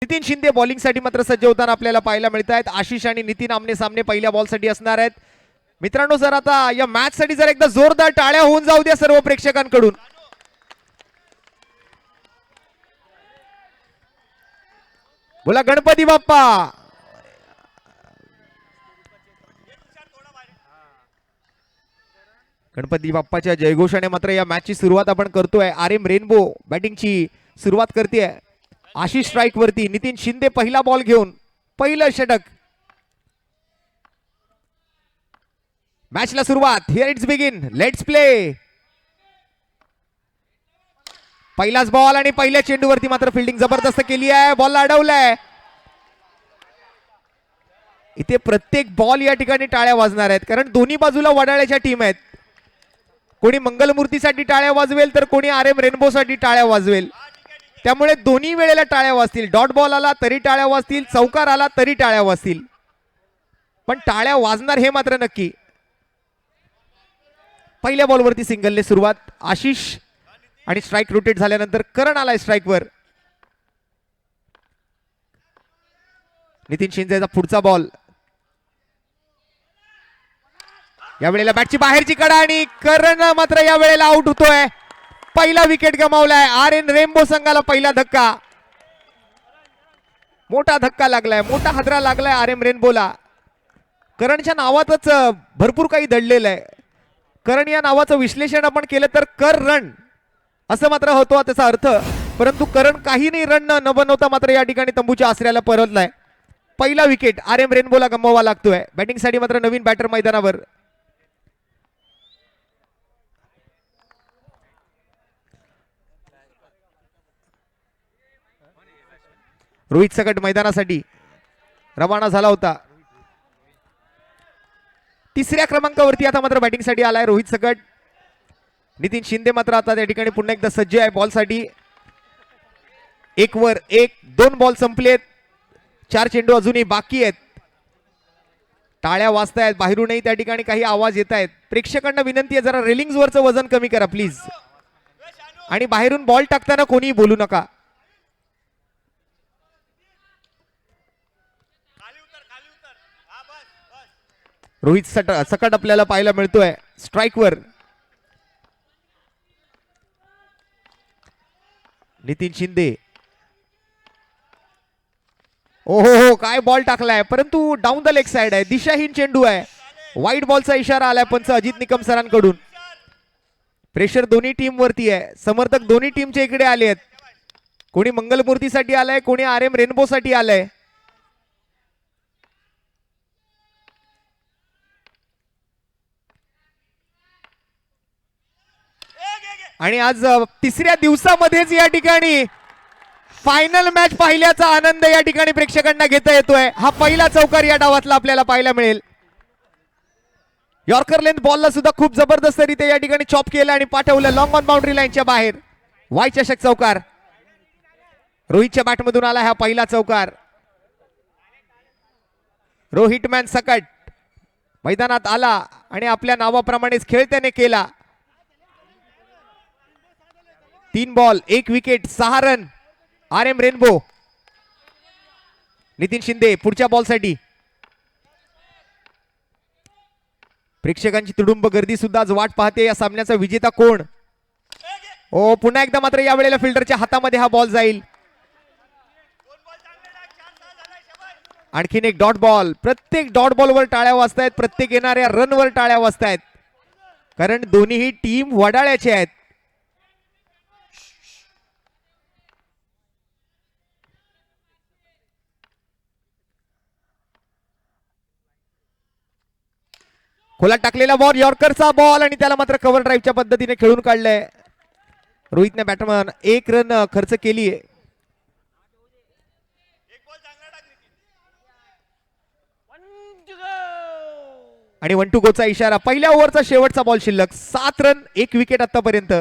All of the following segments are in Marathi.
नितीन शिंदे बॉलिंग साठी मात्र सज्ज होताना आपल्याला पाहायला मिळत आहेत. आशिष आणि नितीन आमने सामने पहिल्या बॉल साठी असणार आहेत. मित्रांनो जर आता या मॅच साठी जर एकदा जोरदार टाळ्या होऊन जाऊ द्या सर्व प्रेक्षकांकडून. बोला गणपती बाप्पा. गणपती बाप्पाच्या जयघोषाने मात्र या मॅचची सुरुवात आपण करतोय. RM रेनबो बॅटिंगची सुरुवात करते. आशिष स्ट्राइक वरती. नितीन शिंदे पहिला बॉल घेऊन पहिलं षटक. मॅचला सुरुवात. Here it's begin. Let's play. पहिलाच बॉल आणि पहिल्या चेंडूवरती मात्र फिल्डिंग जबरदस्त केली आहे. बॉलला अडवलंय. इथे प्रत्येक बॉल या ठिकाणी टाळ्या वाजणार आहेत कारण दोन्ही बाजूला वडाळ्याच्या टीम आहेत. कोणी मंगलमूर्तीसाठी टाळ्या वाजवेल तर कोणी RM रेनबो साठी टाळ्या वाजवेल. त्यामुळे दोन्ही वेळेला टाळ्या वाजतील. डॉट बॉल आला तरी टाळ्या वाजतील, चौकार आला तरी टाळ्या वाजतील, पण टाळ्या वाजणार हे मात्र नक्की. पहिल्या बॉलवरती सिंगलने सुरुवात. आशिष आणि स्ट्राइक रोटेट झाल्यानंतर करण आलाय स्ट्राइकवर. नितीन शिंदेचा पुढचा बॉल. या वेळेला बॅटची बाहेरची कडा आणि करण मात्र या वेळेला आउट होतोय. पहिला विकेट गमावलाय. RM रेनबो संघाला पहिला धक्का. मोठा धक्का लागलाय, मोठा हादरा लागलाय RM रेनबोला. करणच्या नावातच भरपूर काही दडलेलं आहे. करण या नावाचं विश्लेषण आपण केलं तर कर रन असं मात्र होतो त्याचा अर्थ, परंतु करण काही नाही रन न बनवता मात्र या ठिकाणी तंबूच्या आसऱ्याला परतलाय. पहिला विकेट RM रेनबोला गमवावा लागतोय. बॅटिंगसाठी मात्र नवीन बॅटर मैदानावर. रोहित सकट मैदानासाठी रवाना झाला होता. तिसऱ्या क्रमांकावरती आता मात्र बॅटिंगसाठी आलाय रोहित सकट. नितीन शिंदे मात्र आता त्या ठिकाणी पुन्हा एकदा सज्ज आहे बॉलसाठी. 1 वर 1. 2 बॉल संपलेत. 4 चेंडू अजूनही बाकी आहेत. टाळ्या वाजतायत. बाहेरूनही त्या ठिकाणी काही आवाज येत आहेत. प्रेक्षकांना विनंती आहे जरा रेलिंग्स वरचं वजन कमी करा प्लीज. आणि बाहेरून बॉल टाकताना कोणीही बोलू नका. रोहित सकट आपल्याला पाहायला मिळतोय स्ट्राइकवर. नितीन शिंदे. ओहो हो काय बॉल टाकलाय, परंतु डाऊन द लेग साइड आहे. दिशाहीन चेंडू आहे. वाईट बॉलचा इशारा आलाय पंच अजित निकम सरांकडून. प्रेशर दोन्ही टीम वरती आहे. समर्थक दोन्ही टीमच्या इकडे आले आहेत. कोणी मंगलमूर्तीसाठी आलाय, कोणी RM रेनबो साठी आलाय. आणि आज तिसऱ्या दिवसामध्येच या ठिकाणी फायनल मॅच पाहिल्याचा आनंद या ठिकाणी प्रेक्षकांना घेता येतोय. हा पहिला चौकार या डावातला आपल्याला पाहायला मिळेल. यॉर्कर लेंथ बॉलला सुद्धा खूप जबरदस्त रीते या ठिकाणी चॉप केलं आणि पाठवलं लॉंग ऑन बाउंड्री लाईनच्या बाहेर. वाय चषक चौकार. रोहितच्या बॅटमधून आला हा पहिला चौकार. रोहित मॅन सकट मैदानात आला आणि आपल्या नावाप्रमाणेच खेळ त्याने केला. 3 ball 1 wicket 6 run. RM rainbow. Nitin Shinde पुढच्या बॉलसाठी. प्रेक्षकांची तुडुंब गर्दी सुद्धा आज वाट पाहते या सामन्याचा विजेता कोण. ओ पुन्हा एकदा मात्र या वेळेला फिल्डरच्या हातामध्ये हा बॉल जाईल. आणखीन एक डॉट बॉल. प्रत्येक डॉट बॉलवर टाळ्या वाजतायत. प्रत्येक येणाऱ्या रनवर टाळ्या वाजतायत कारण दोन्ही टीम वडाळ्याचे आहेत. खोला टाकलेला बॉल यॉर्करचा बॉल आणि त्याला मात्र कव्हर ड्राईव्हच्या पद्धतीने खेळून काढलंय. रोहितने बॅटमन 1 रन खर्च केली आहे. आणि 1 टू गोचा इशारा. पहिल्या ओव्हरचा शेवटचा बॉल शिल्लक. 7 रन 1 विकेट आतापर्यंत.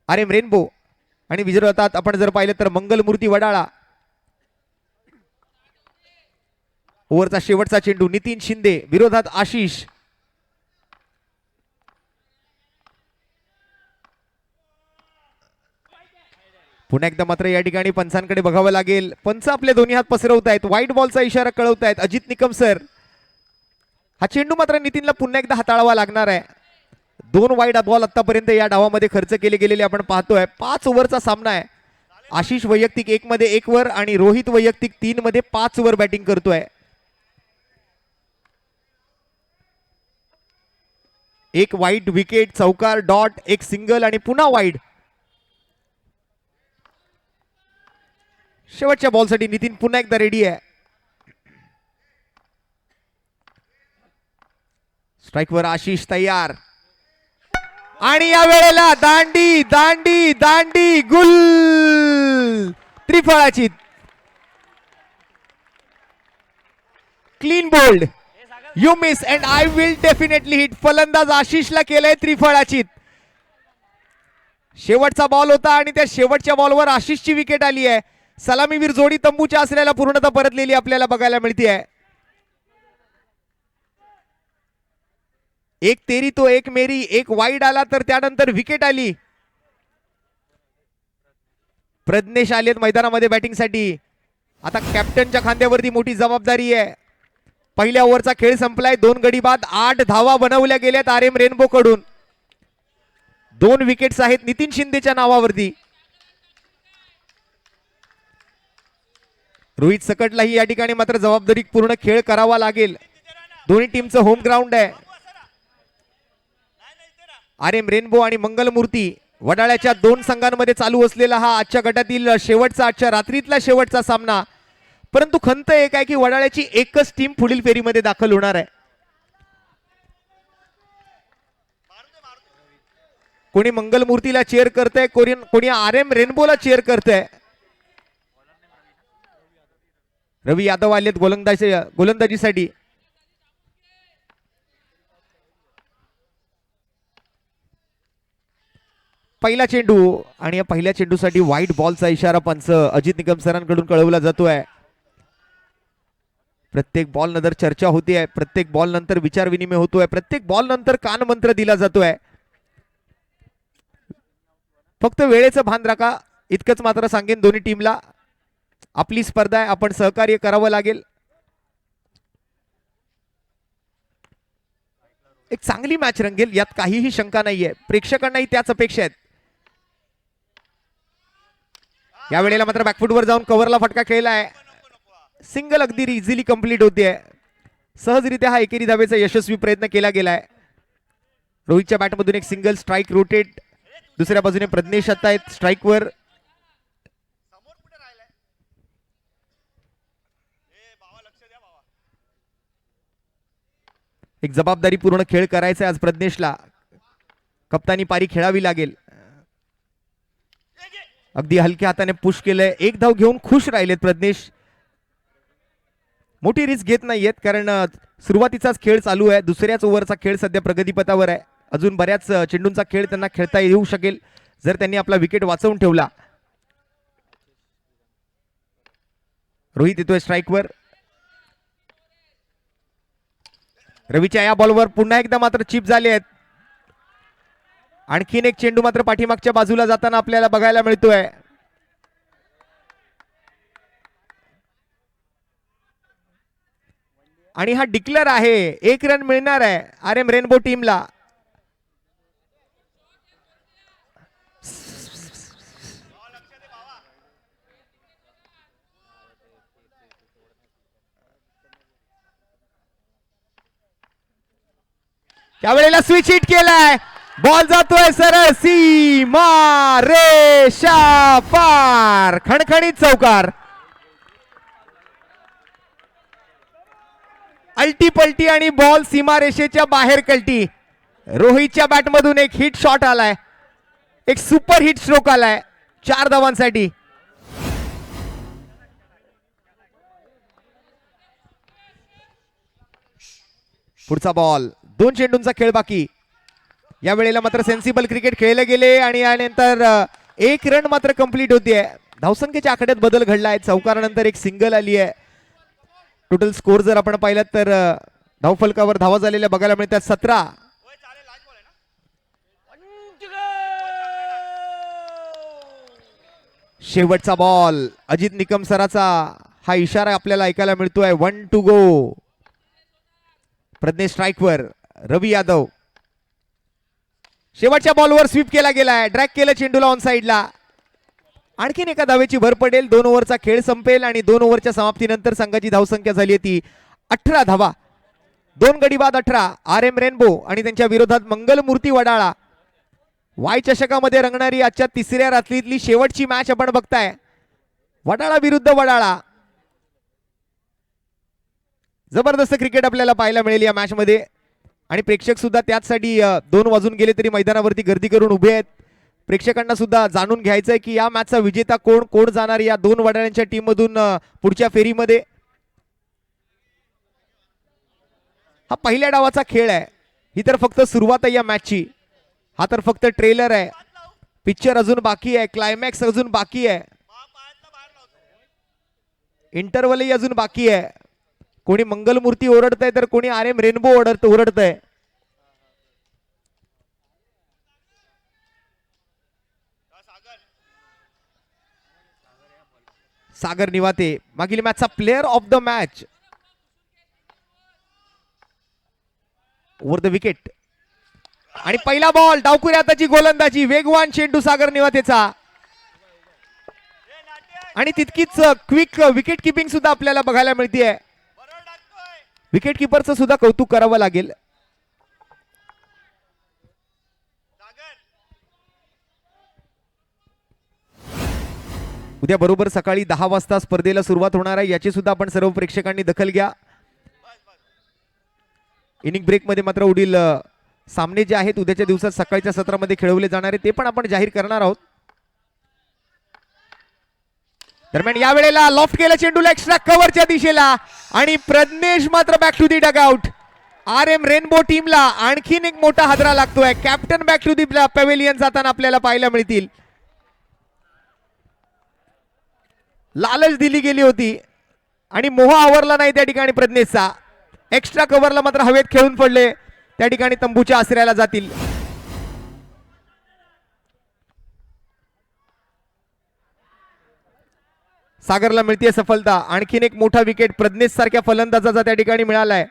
RM रेनबो आणि विजयोतात आपण जर पाहिलं तर मंगलमूर्ती वडाळा. ओव्हरचा शेवटचा चेंडू. नितीन शिंदे विरोधात आशिष. पुन्हा एकदा मात्र या ठिकाणी पंचांकडे बघावं लागेल. पंच आपले दोन्ही हात पसरवत आहेत, व्हाईट बॉलचा इशारा कळवत आहेत अजित निकम सर. हा चेंडू मात्र नितीनला पुन्हा एकदा हाताळावा लागणार आहे. 2 वाईड बॉल आतापर्यंत या डावामध्ये खर्च केले गेलेले आपण पाहतोय. 5 ओव्हरचा सामना आहे. आशिष वैयक्तिक 1 मध्ये 1 वर आणि रोहित वैयक्तिक 3 मध्ये 5 वर बॅटिंग करतोय. एक वाईड विकेट, चौकार, डॉट, एक सिंगल आणि पुन्हा वाईड. शेवटच्या बॉलसाठी नितीन पुन्हा एकदा रेडी आहे. स्ट्राईकवर आशिष तयार आणि या वेळेला दांडी दांडी दांडी गुल. त्रिफळाची clean bowled. You miss and I will definitely hit. फलंदाज आशिषला केलंय त्रिफळाची. शेवटचा बॉल होता आणि त्या शेवटच्या बॉलवर आशिषची विकेट आली आहे. सलामीवीर जोडी तंबूच्या असलेला पूर्णतः परतलेली आपल्याला बघायला मिळते आहे. एक तेरी तो एक मेरी, एक वाईड आला तर त्यानंतर विकेट आली. प्रज्ञेश आलेत मैदानामध्ये बॅटिंगसाठी. आता कॅप्टनच्या खांद्यावरती मोठी जबाबदारी आहे. पहिल्या ओव्हरचा खेळ संपलाय. 2 गडी बाद 8 धावा बनवल्या गेल्यात RM रेनबो कडून. 2 विकेट्स आहेत नितीन शिंदेच्या नावावरती. रोहित सकटलाही या ठिकाणी मात्र जबाबदारी पूर्ण खेळ करावा लागेल. दोन्ही टीमचं होम ग्राउंड आहे. RM रेनबो आणि मंगलमूर्ती वडाळ्याच्या 2 संघांमध्ये चालू असलेला हा आजच्या गटातील शेवटचा, आजच्या रात्रीतला शेवटचा सामना. परंतु खंत एक आहे की वडाळ्याची एकच टीम पुढील फेरीमध्ये दाखल होणार आहे. कोणी मंगलमूर्तीला चेअर करतंय, कोणी RM रेनबोला चेअर करतंय. रवी यादव आलेत गोलंदाजीसाठी. पहिला चेंडू आणि या पहिल्या चेंडूसाठी व्हाईट बॉलचा इशारा पंच अजित निकम सरांकडून कळवला जातोय. प्रत्येक बॉल नंतर चर्चा होतीये, प्रत्येक बॉल नंतर विचार विनिमय होतोय, प्रत्येक बॉल नंतर कान मंत्र दिला जातोय. फक्त वेळेचं भान राखा इतकंच मात्र सांगेन दोन्ही टीमला. आपली स्पर्धा आहे, आपण सहकार्य करावं लागेल. एक चांगली मॅच रंगेल यात काहीही शंका नाहीये. प्रेक्षकांनाही त्याच अपेक्षा आहेत. या वेळेला मात्र बॅकफुटवर जाऊन कव्हरला फटका खेळलाय. सिंगल अगदी इझिली कंप्लीट होते. सहजरित्या हा एकेरी धावेचा यशस्वी प्रयत्न केला गेलाय. रोहितच्या बॅटमधून एक सिंगल स्ट्राइक रोटेट. दुसऱ्या बाजूने प्रज्ञेश आता आहेत स्ट्राइकवर. एक जबाबदारी पूर्ण खेळ करायचा आज प्रज्ञेशला. कप्तानी पारी खेळावी लागेल. अगदी हलक्या हाताने पुश केलंय. 1 धाव घेऊन खुश राहिलेत प्रज्ञेश. मोठी रिस्क घेत नाहीयेत कारण सुरुवातीचाच खेळ चालू आहे. दुसऱ्याच ओव्हरचा खेळ सध्या प्रगतीपथावर आहे. अजून बऱ्याच चेंडूंचा खेळ त्यांना खेळता येऊ शकेल जर त्यांनी आपला विकेट वाचवून ठेवला. रोहित येतोय स्ट्राइकवर. रवीच्या या बॉलवर पुन्हा एकदा मात्र चिप झाले आहेत. आणखीन एक चेंडू मात्र पाठीमागच्या बाजूला जाताना आपल्याला बघायला मिळतोय. आणि हा डिक्लेअर आहे. 1 रन मिळणार आहे RM रेनबो टीमला. त्यावेळेला स्विच हिट केलाय. बॉल जातोय सरळ सीमा रेषा पार. खणखणीत चौकार. अल्टी पलटी आणि बॉल सीमा रेषेच्या बाहेर कलटी. रोहितच्या बॅटमधून एक हिट शॉट आलाय. एक सुपर हिट स्ट्रोक आलाय 4 धावांसाठी. पुढचा बॉल. 2 चेंडूंचा खेळ बाकी. या वेळेला मात्र सेन्सिबल क्रिकेट खेळले गेले आणि यानंतर 1 रन मात्र कंप्लीट होतीये. धावसंख्येच्या आकड्यात बदल घडलाय. चौकारानंतर एक सिंगल आली आहे. टोटल स्कोर जर आपण पाहिलात तर धावफलकावर धावा झालेल्या बघायला मिळतात 17. शेवटचा बॉल अजित निकम सराचा हा इशारा आपल्याला ऐकायला मिळतोय. 1 to go. प्रज्ञेश स्ट्राईकवर. रवी यादव शेवटच्या बॉलवर स्वीप केला गेलाय. ड्रॅग केलं चेंडूला ऑन साइडला. आणखीन एका धावेची भर पडेल. 2 ओव्हरचा खेळ संपेल आणि 2 ओव्हरच्या समाप्तीनंतर संघाची धावसंख्या झाली आहे ती 18 धावा. 2 गडी बाद 18. RM रेनबो आणि त्यांच्या विरोधात मंगलमूर्ती वडाळा. वाय चषकामध्ये रंगणारी आजच्या तिसऱ्या रात्रीतली शेवटची मॅच आपण बघताय. वडाळा विरुद्ध वडाळा. जबरदस्त क्रिकेट आपल्याला पाहायला मिळेल या मॅच मध्ये आणि प्रेक्षक सुद्धा त्याचसाठी 2 वाजून गेले तरी मैदानावरती गर्दी करून उभे आहेत. प्रेक्षकांना सुद्धा जाणून घ्यायचंय की या मॅचचा विजेता कोण, कोण जाणार या 2 वडाळ्यांच्या टीम मधून पुढच्या फेरीमध्ये. हा पहिल्या डावाचा खेळ आहे. ही तर फक्त सुरुवात आहे या मॅचची. हा तर फक्त ट्रेलर आहे. पिक्चर अजून बाकी आहे. क्लायमॅक्स अजून बाकी आहे. इंटरव्हलही अजून बाकी आहे. कोणी मंगलमूर्ती ओरडतंय तर कोणी RM रेनबो ओरडतंय. सागर निवाते मागील मॅचचा player of the match. Over the wicket आणि पहिला बॉल. डावखुऱ्या हाताची गोलंदाजी. वेगवान चेंडू सागर निवातेचा आणि तितकीच क्विक विकेट किपिंग सुद्धा आपल्याला बघायला मिळते. विकेट किपरचं सुद्धा कौतुक करावं लागेल. उद्या बरोबर सकाळी 10 वाजता स्पर्धेला सुरुवात होणार आहे. याची सुद्धा आपण सर्व प्रेक्षकांनी दखल घ्या. इनिंग ब्रेक मध्ये मात्र उडील सामने जे आहेत उद्याच्या दिवसात सकाळच्या सत्रामध्ये खेळवले जाणारे ते पण आपण जाहीर करणार आहोत. दरम्यान या वेळेला लॉफ्ट केलं चेंडूला एक्स्ट्रा कव्हरच्या दिशेला आणि प्रज्ञेश मात्र back to the dugout. RM Rainbow टीमला आणखीन एक मोठा हादरा लागतोय. Captain back to the pavilion जाताना आपल्याला पाहायला मिळतील. लालच दिली गेली होती आणि मोह आवरला नाही त्या ठिकाणी प्रज्ञेशचा. एक्स्ट्रा कव्हरला मात्र हवेत खेळून पडले. त्या ठिकाणी तंबूच्या आश्रयाला जातील. सागरला मिळते सफलता. आणखीन एक मोठा विकेट प्रज्ञेश सारख्या फलंदाजाचा त्या ठिकाणी मिळालाय.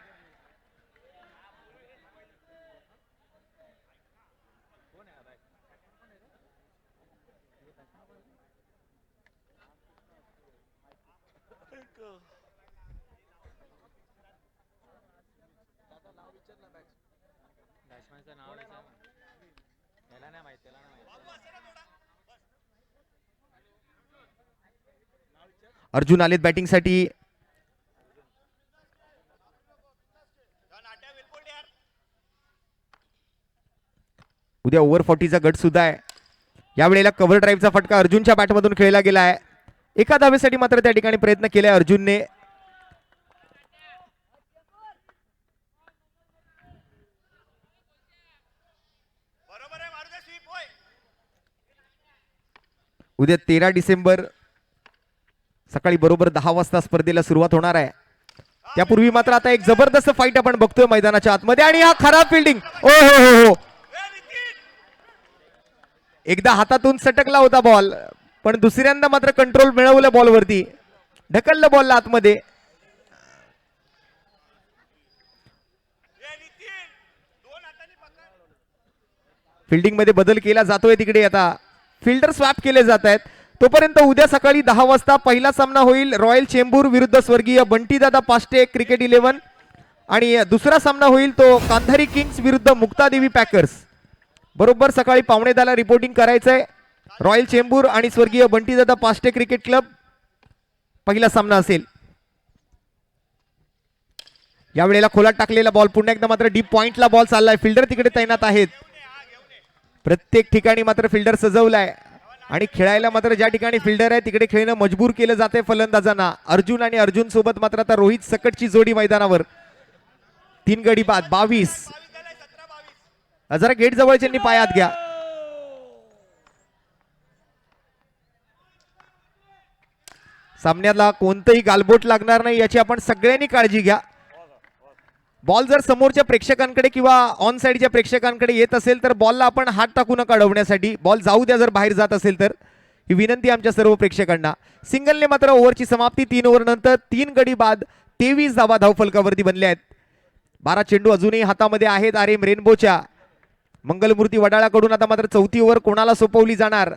अर्जुन आलेत बॅटिंग साठी. उद्या ओव्हर 40चा गट सुद्धा आहे. यावेळेला कव्हर ड्राईव्हचा फटका अर्जुनच्या बॅटमधून खेळला गेला आहे. एका धावेसाठी मात्र त्या ठिकाणी प्रयत्न केलाय अर्जुनने. उद्या 13 डिसेंबर सकाळी बरोबर 10 वाजता स्पर्धेला सुरुवात होणार आहे. त्यापूर्वी मात्र आता एक जबरदस्त फाईट आपण बघतोय मैदानाच्या आतमध्ये आणि हा खराब फिल्डिंग. ओ हो हो, एकदा हातातून सटकला होता बॉल पण दुसऱ्यांदा मात्र कंट्रोल मिळवलं बॉलवरती. ढकललं बॉलला आतमध्ये. फिल्डिंग मध्ये बदल केला जातोय तिकडे. आता फिल्डर स्वॅप केले जात आहेत. तोपर्यंत उद्या सकाळी 10 वाजता पहिला सामना होईल रॉयल चेंबूर विरुद्ध स्वर्गीय बंटीदादा पाष्टे क्रिकेट 11 आणि दुसरा सामना होईल तो कांधारी किंग्स विरुद्ध मुक्तादेवी पॅकर्स. बरोबर सकाळी 9:15 रिपोर्टिंग करायचंय. रॉयल चेंबूर आणि स्वर्गीय बंटीदादा पाष्टे क्रिकेट क्लब पहिला सामना असेल. यावेळेला खोलात टाकलेला बॉल. पुन्हा एकदा मात्र डीप पॉइंटला बॉल चाललाय. फिल्डर तिकडे तैनात आहेत. प्रत्येक ठिकाणी मात्र फिल्डर सजवलाय आणि खेळायला मात्र ज्या ठिकाणी फिल्डर आहे तिकडे खेळणं मजबूर केलं जाते फलंदाजांना. अर्जुन आणि अर्जुन सोबत मात्र आता रोहित सकटची जोडी मैदानावर. 3 गडी बाद 22. जरा गेट जवळच्यांनी पायात घ्या. सामन्याला कोणतंही गालबोट लागणार नाही याची आपण सगळ्यांनी काळजी घ्या. बॉल जर समोरच्या प्रेक्षकांकडे किंवा ऑन साइडच्या प्रेक्षकांकडे येत असेल तर बॉलला आपण हात टाकू नका अडवण्यासाठी. बॉल जाऊ द्या जर बाहेर जात असेल तर. ही विनंती आमच्या सर्व प्रेक्षकांना. सिंगलने मात्र ओव्हरची समाप्ती 3 ओव्हर नंतर 3 गडी बाद 23 धावा धावफलकावरती बनल्या आहेत. 12 चेंडू अजूनही हातामध्ये आहेत RM रेनबोच्या. मंगलमूर्ती वडाळाकडून आता मात्र चौथी ओव्हर कोणाला सोपवली जाणार.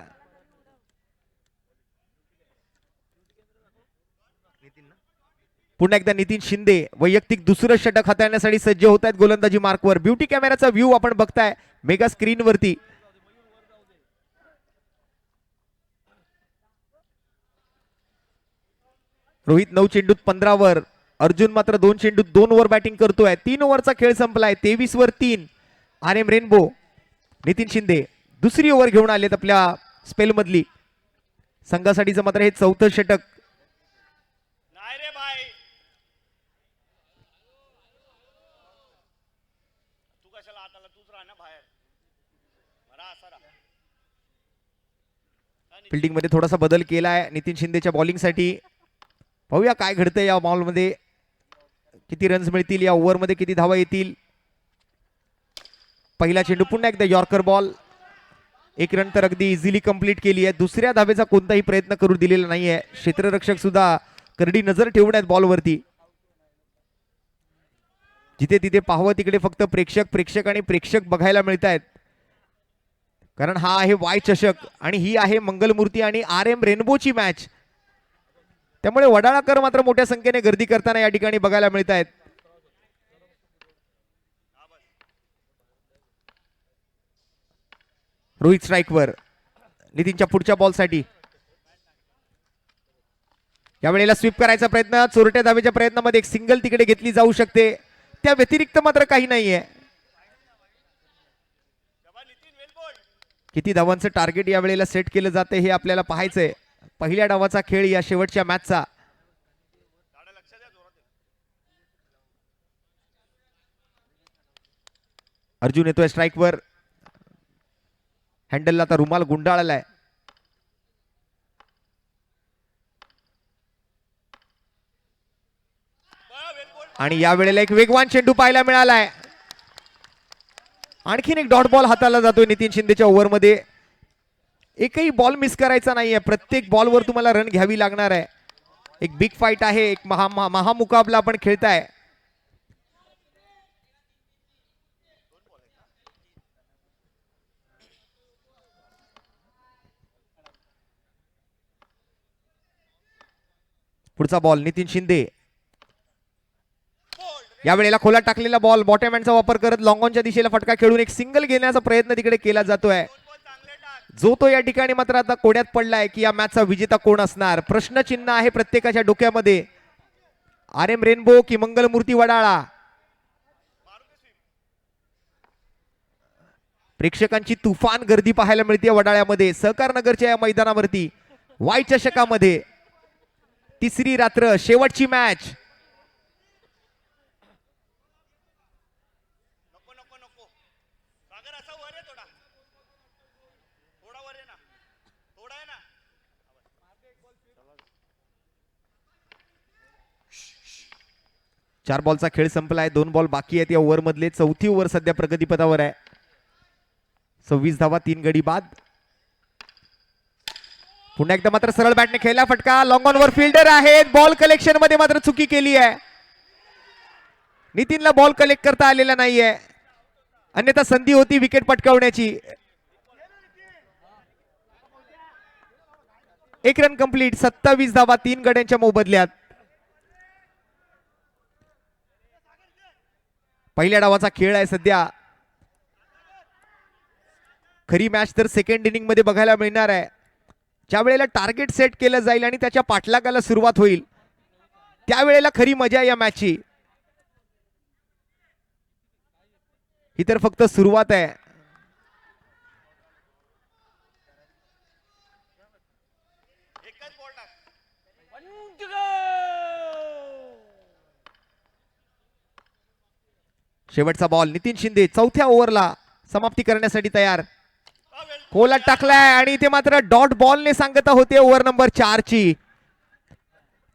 पुन्हा एकदा नितीन शिंदे वैयक्तिक दुसरं षटक हाताळण्यासाठी सज्ज होत आहेत गोलंदाजी मार्कवर. ब्युटी कॅमेराचा व्ह्यू आपण बघताय मेगा स्क्रीन वरती. रोहित 9 चेंडूत 15 वर. अर्जुन मात्र 2 चेंडूत 2 ओव्हर बॅटिंग करतोय. 3 ओव्हरचा खेळ संपलाय. 23 वर 3. RM rainbow. नितीन शिंदे दुसरी ओव्हर घेऊन आलेत आपल्या स्पेल मधली. संघासाठीचं मात्र हे चौथं षटक. फिल्डिंग मध्ये थोडासा बदल केलाय नितीन शिंदेच्या बॉलिंगसाठी. पाहूया काय घडतंय या बॉल मध्ये. किती रन्स मिळतील या ओव्हर मध्ये, किती धावा येतील. पहिला चेंडू पुन्हा एकदा यॉर्कर बॉल. 1 रन तर अगदी इझिली कंप्लीट केली आहे. दुसऱ्या धावेचा कोणताही प्रयत्न करू दिलेला नाहीये. क्षेत्ररक्षक सुद्धा करडी नजर ठेवून आहेत बॉलवरती. जिथे तिथे पाहावं तिकडे फक्त प्रेक्षक आणि प्रेक्षक बघायला मिळत आहेत. कारण हा आहे वाय चषक आणि ही आहे मंगलमूर्ती आणि RM रेनबोची मॅच. त्यामुळे वडाळाकर मात्र मोठ्या संख्येने गर्दी करताना या ठिकाणी बघायला मिळत आहेत. रोहित स्ट्राईकवर. नितीनच्या पुढच्या बॉलसाठी यावेळेला स्वीप करायचा प्रयत्न. चोरट्या धावेच्या प्रयत्नामध्ये एक सिंगल तिकडे घेतली जाऊ शकते. त्या व्यतिरिक्त मात्र काही नाहीये. किती धावांचं टार्गेट या वेळेला सेट केलं जाते हे आपल्याला पाहायचंय. पहिल्या डावाचा खेळ या शेवटच्या मॅचचा. अर्जुन येतोय स्ट्राईकवर. हँडलला आता रुमाल गुंडाळलाय. आणि या वेळेला एक वेगवान चेंडू पाहायला मिळालाय. आणखीन एक डॉट बॉल हाताला जातोय नितीन शिंदेच्या ओव्हर मध्ये. एकही बॉल मिस करायचा नाहीये. प्रत्येक बॉलवर तुम्हाला रन घ्यावी लागणार आहे. एक बिग फाईट आहे. एक महामुकाबला आपण खेळताय. पुढचा बॉल नितीन शिंदे. या वेळेला खोला टाकलेला बॉल बॉटम हँडचा वापर करत लॉंग ऑनच्या दिशेला फटका खेळून एक सिंगल घेण्याचा प्रयत्न तिकडे केला जातोय. जो तो या ठिकाणी मात्र आता कोड्यात पडलाय की या मॅचचा विजेता कोण असणार. प्रश्नचिन्ह आहे प्रत्येकाच्या डोक्यामध्ये. RM रेनबो की मंगलमूर्ती वडाळा. प्रेक्षकांची तुफान गर्दी पाहायला मिळते वडाळ्यामध्ये. सहकार नगरच्या या मैदानावरती वाय चषकामध्ये तिसरी रात्र शेवटची मॅच. चार बॉलचा खेळ संपलाय. 2 बॉल बाकी आहेत या ओव्हर मधले. चौथी ओव्हर सध्या प्रगतीपथावर आहे. 26 धावा 3 गडी बाद. पुन्हा एकदा मात्र सरळ बॅटने खेळला फटका. लॉंग ऑन वर फिल्डर आहेत. बॉल कलेक्शन मध्ये मात्र चुकी केली आहे. नितीनला बॉल कलेक्ट करता आलेला नाहीये. अन्यथा संधी होती विकेट पटकावण्याची. 1 run complete. 27 धावा 3 गड्यांच्या मोबदल्यात. पहिल्या डावाचा खेळ आहे सध्या. खरी मॅच तर सेकंड इनिंग मध्ये बघायला मिळणार आहे. ज्या वेळेला टार्गेट सेट केलं जाईल आणि त्याच्या पाठलागाला सुरुवात होईल त्यावेळेला खरी मजा या मॅचची. ही तर फक्त सुरुवात आहे. शेवटचा बॉल नितीन शिंदे चौथ्या ओव्हरला समाप्ती करण्यासाठी तयार. खोला टाकलाय आणि इथे मात्र डॉट बॉलने सांगता होते ओव्हर नंबर 4 ची.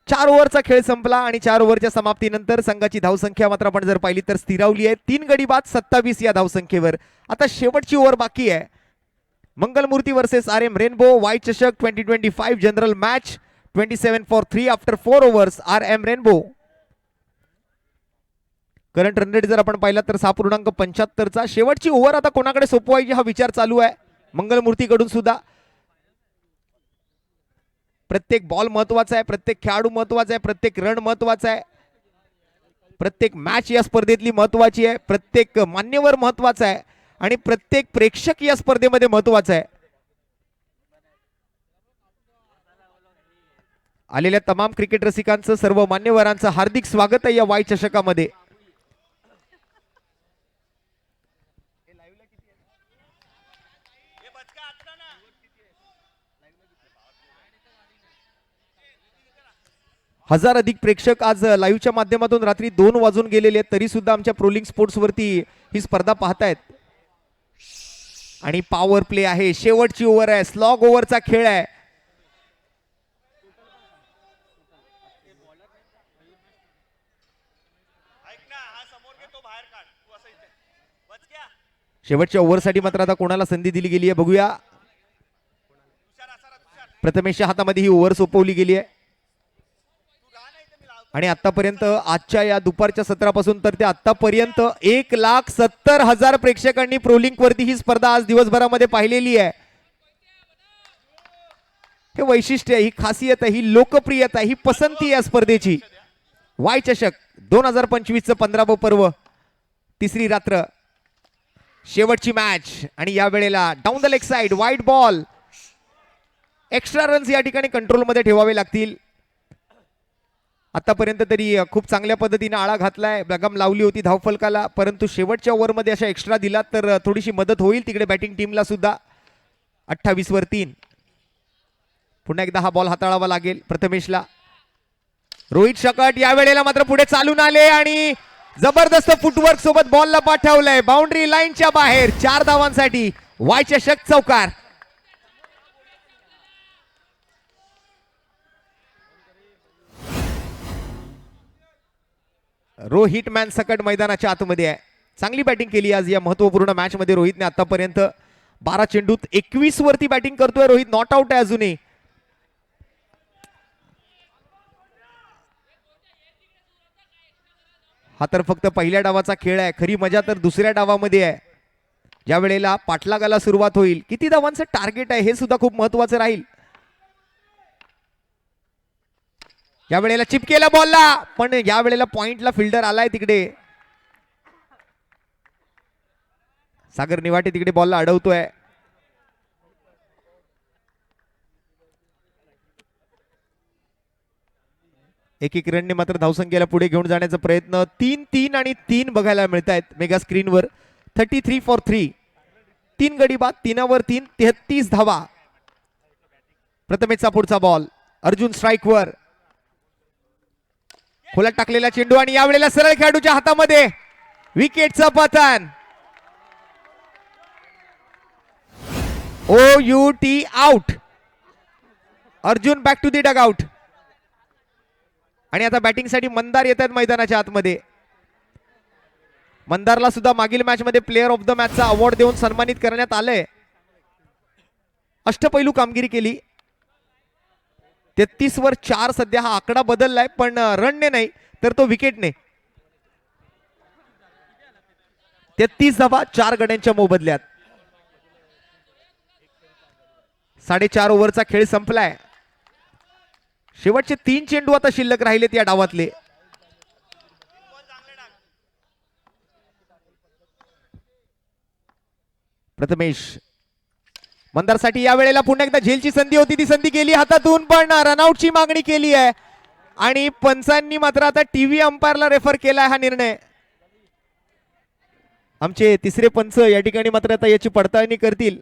4 ओव्हरचा खेळ संपला आणि 4 ओव्हरच्या समाप्तीनंतर संघाची धावसंख्या मात्र आपण जर पाहिली तर स्थिरावली आहे. 3 गडी बाद 27 या धावसंख्येवर. आता शेवटची ओव्हर बाकी आहे. Mangalmurti versus RM rainbow Y चषक 2025 general match 27 for 3 after 4 overs. RM rainbow. Current run rate जर आपण पाहिला तर 6.75 चा. शेवटची ओव्हर आता कोणाकडे सोपवायची हा विचार चालू आहे मंगलमूर्तीकडून सुद्धा. प्रत्येक बॉल महत्वाचा आहे, प्रत्येक खेळाडू महत्वाचा आहे, प्रत्येक रन महत्वाचा आहे, प्रत्येक मॅच या स्पर्धेतली महत्वाची आहे, प्रत्येक मान्यवर महत्वाचा आहे आणि प्रत्येक प्रेक्षक या स्पर्धेमध्ये महत्वाचा आहे. आलेल्या तमाम क्रिकेट रसिकांचं, सर्व मान्यवरांचं हार्दिक स्वागत आहे या वाय चषकामध्ये. हजार अधिक प्रेक्षक आज लाईव्हच्या माध्यमातून रात्री 2 वाजून गेलेले आहेत, तरी सुद्धा आमच्या प्रोलिंग स्पोर्ट्स वरती ही स्पर्धा पाहतायत. आणि पॉवर प्ले आहे, शेवटची ओव्हर आहे, स्लॉग ओव्हरचा खेळ आहे. शेवटच्या ओव्हरसाठी मात्र आता कोणाला संधी दिली गेली आहे बघूया. प्रथमेशच्या हातामध्ये ही ओव्हर सोपवली गेली आहे. आणि आतापर्यंत आजच्या या दुपारच्या सत्रापासून तर ते आतापर्यंत 1,70,000 प्रेक्षकांनी प्रोलिंक वरती ही स्पर्धा आज दिवसभरामध्ये पाहिलेली आहे. हे वैशिष्ट्य आहे, ही खासियत आहे, ही लोकप्रियता आहे, ही पसंती आहे स्पर्धेची. वाय चषक 2025 चं 15वं पर्व, तिसरी रात्र, शेवटची मॅच. आणि या वेळेला down the leg side wide ball. Extra runs या ठिकाणी कंट्रोलमध्ये ठेवावे लागतील. आतापर्यंत तरी खूप चांगल्या पद्धतीने आळा घातलाय, लगाम लावली होती धावफलकाला, परंतु शेवटच्या ओव्हरमध्ये अशा एक्स्ट्रा दिला तर थोडीशी मदत होईल तिकडे बॅटिंग टीमला सुद्धा. 28 वर 3. पुन्हा एकदा हा बॉल हाताळावा लागेल प्रथमेशला. रोहित शकट या वेळेला मात्र पुढे चालून आले आणि जबरदस्त फुटवर्क सोबत बॉलला पाठवलंय बाउंड्री लाईनच्या बाहेर. 4 धावांसाठी वाय चषक चौकार. रोहित मॅन सकट मैदानाच्या आतमध्ये आहे. चांगली बॅटिंग केली आज या महत्वपूर्ण मॅच मध्ये रोहितने. आतापर्यंत 12 चेंडूत 21 वरती बॅटिंग करतोय रोहित. नॉट आउट आहे अजूनही. हा तर फक्त पहिल्या डावाचा खेळ आहे, खरी मजा तर दुसऱ्या डावामध्ये आहे, ज्या वेळेला पाठलागाला सुरुवात होईल. किती धावांचं टार्गेट आहे हे सुद्धा खूप महत्वाचं राहील. या वेळेला चिपकेला बॉलला, पण या वेळेला पॉइंटला फिल्डर आलाय तिकडे. सागर निवाटे तिकडे बॉलला अडवतोय. एक रनने मात्र धावसंख्येला पुढे घेऊन जाण्याचा प्रयत्न. 3-3 आणि 3 बघायला मिळत आहेत मेगा स्क्रीनवर. 33 for 3. 3 गडी बाद, 3 वर 3, 33 धावा. प्रथमेशचा पुढचा बॉल, अर्जुन स्ट्राईकवर. खोलात टाकलेला चेंडू आणि यावेळेला सरळ खेळाडूच्या हातामध्ये विकेटचं पतन. OUT out. Arjun back to the dugout. आणि आता बॅटिंग साठी मंदार येत आहेत मैदानाच्या आतमध्ये. मंदारला सुद्धा मागील मॅच मध्ये प्लेअर ऑफ द मॅचचा अवॉर्ड देऊन सन्मानित करण्यात आलंय. अष्टपैलू कामगिरी केली. 33 वर 4 सध्या हा आकडा बदललाय, पण रनने नाही तर तो विकेटने. 33 धावा 4 गड्यांच्या मोबदल्यात. 4.5 ओव्हरचा खेळ संपलाय. शेवटचे 3 चेंडू आता शिल्लक राहिलेत या डावातले. प्रथमेश मंदारसाठी या वेळेला पुन्हा एकदा झेलची संधी होती, ती संधी गेली हातातून, पण रनआउटची मागणी केली आहे आणि पंचांनी मात्र आता टीव्ही अंपायरला रेफर केलाय हा निर्णय. आमचे तिसरे पंच या ठिकाणी मात्र आता याची पडताळणी करतील.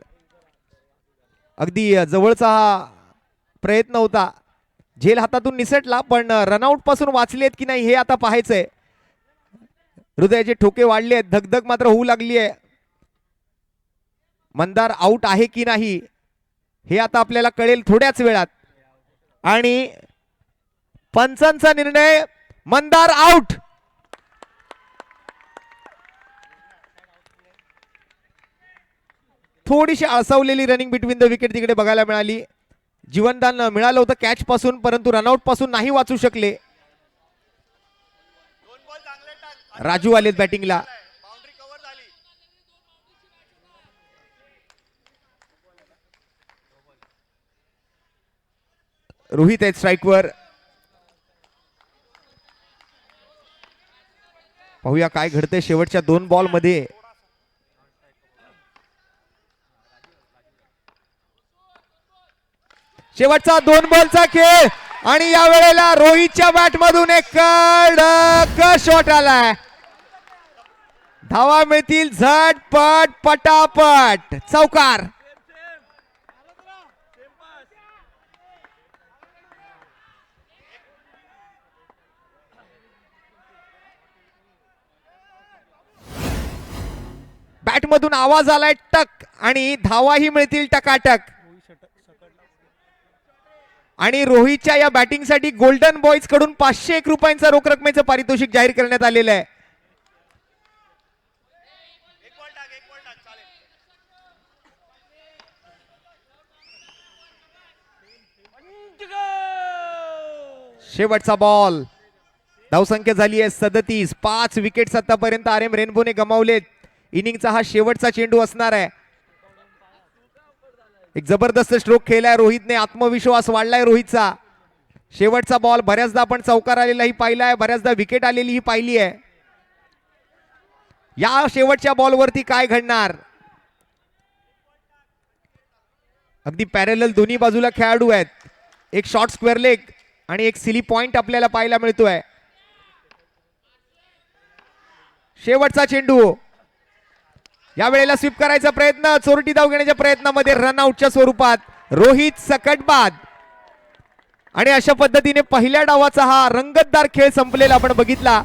अगदी जवळचा हा प्रयत्न होता, झेल हातातून निसटला, पण रनआउट पासून वाचलेत की नाही हे आता पाहायचंय. हृदयाचे ठोके वाढले आहेत, धगधग मात्र होऊ लागली आहे. मंदार आउट आहे की नाही हे आता आपल्याला कळेल थोड्याच वेळात. आणि पंचांचा निर्णय, मंदार आउट. थोडीशी आळसावलेली रनिंग बिटवीन द विकेट तिकडे बघायला मिळाली. जीवनदान मिळालं होतं कॅच पासून, परंतु रनआउट पासून नाही वाचू शकले. राजू आलेत बॅटिंगला. रोहित आहेत स्ट्राईकवर. पाहूया काय घडतंय शेवटच्या 2 बॉल मध्ये. शेवटचा 2 बॉलचा खेळ आणि या वेळेला रोहितच्या बॅट मधून एक कडक शॉट आलाय. धावा मिळतील झटपट पटापट. चौकार. बॅट मधून आवाज आलाय टक आणि धावाही मिळतील टकाटक. आणि रोहितच्या या बॅटिंगसाठी गोल्डन बॉयज कडून 501 रुपयांचा रोख रकमेचं पारितोषिक जाहीर करण्यात आलेलं आहे. शेवटचा बॉल. धावसंख्या झाली आहे 37. 5 विकेट्स आतापर्यंत RM रेनबोने गमावलेत. इनिंगचा हा शेवटचा चेंडू असणार आहे. एक जबरदस्त स्ट्रोक खेळलाय रोहितने. आत्मविश्वास वाढलाय रोहितचा. शेवटचा बॉल. बऱ्याचदा आपण चौकार आलेलाही पाहिलाय, बऱ्याचदा विकेट आलेलीही पाहिली आहे. या शेवटच्या बॉलवरती काय घडणार. अगदी पॅरेलल दोन्ही बाजूला खेळाडू आहेत. एक शॉर्ट स्क्वेअर लेग आणि एक सिली पॉइंट आपल्याला पाहायला मिळतोय. शेवटचा चेंडू. या वेळेला स्वीप करायचा प्रयत्न, चोरटी धाव घेण्याच्या प्रयत्नामध्ये रनआउटच्या स्वरूपात रोहित सकट बाद. आणि अशा पद्धतीने पहिल्या डावाचा हा रंगतदार खेळ संपलेला आपण बघितला.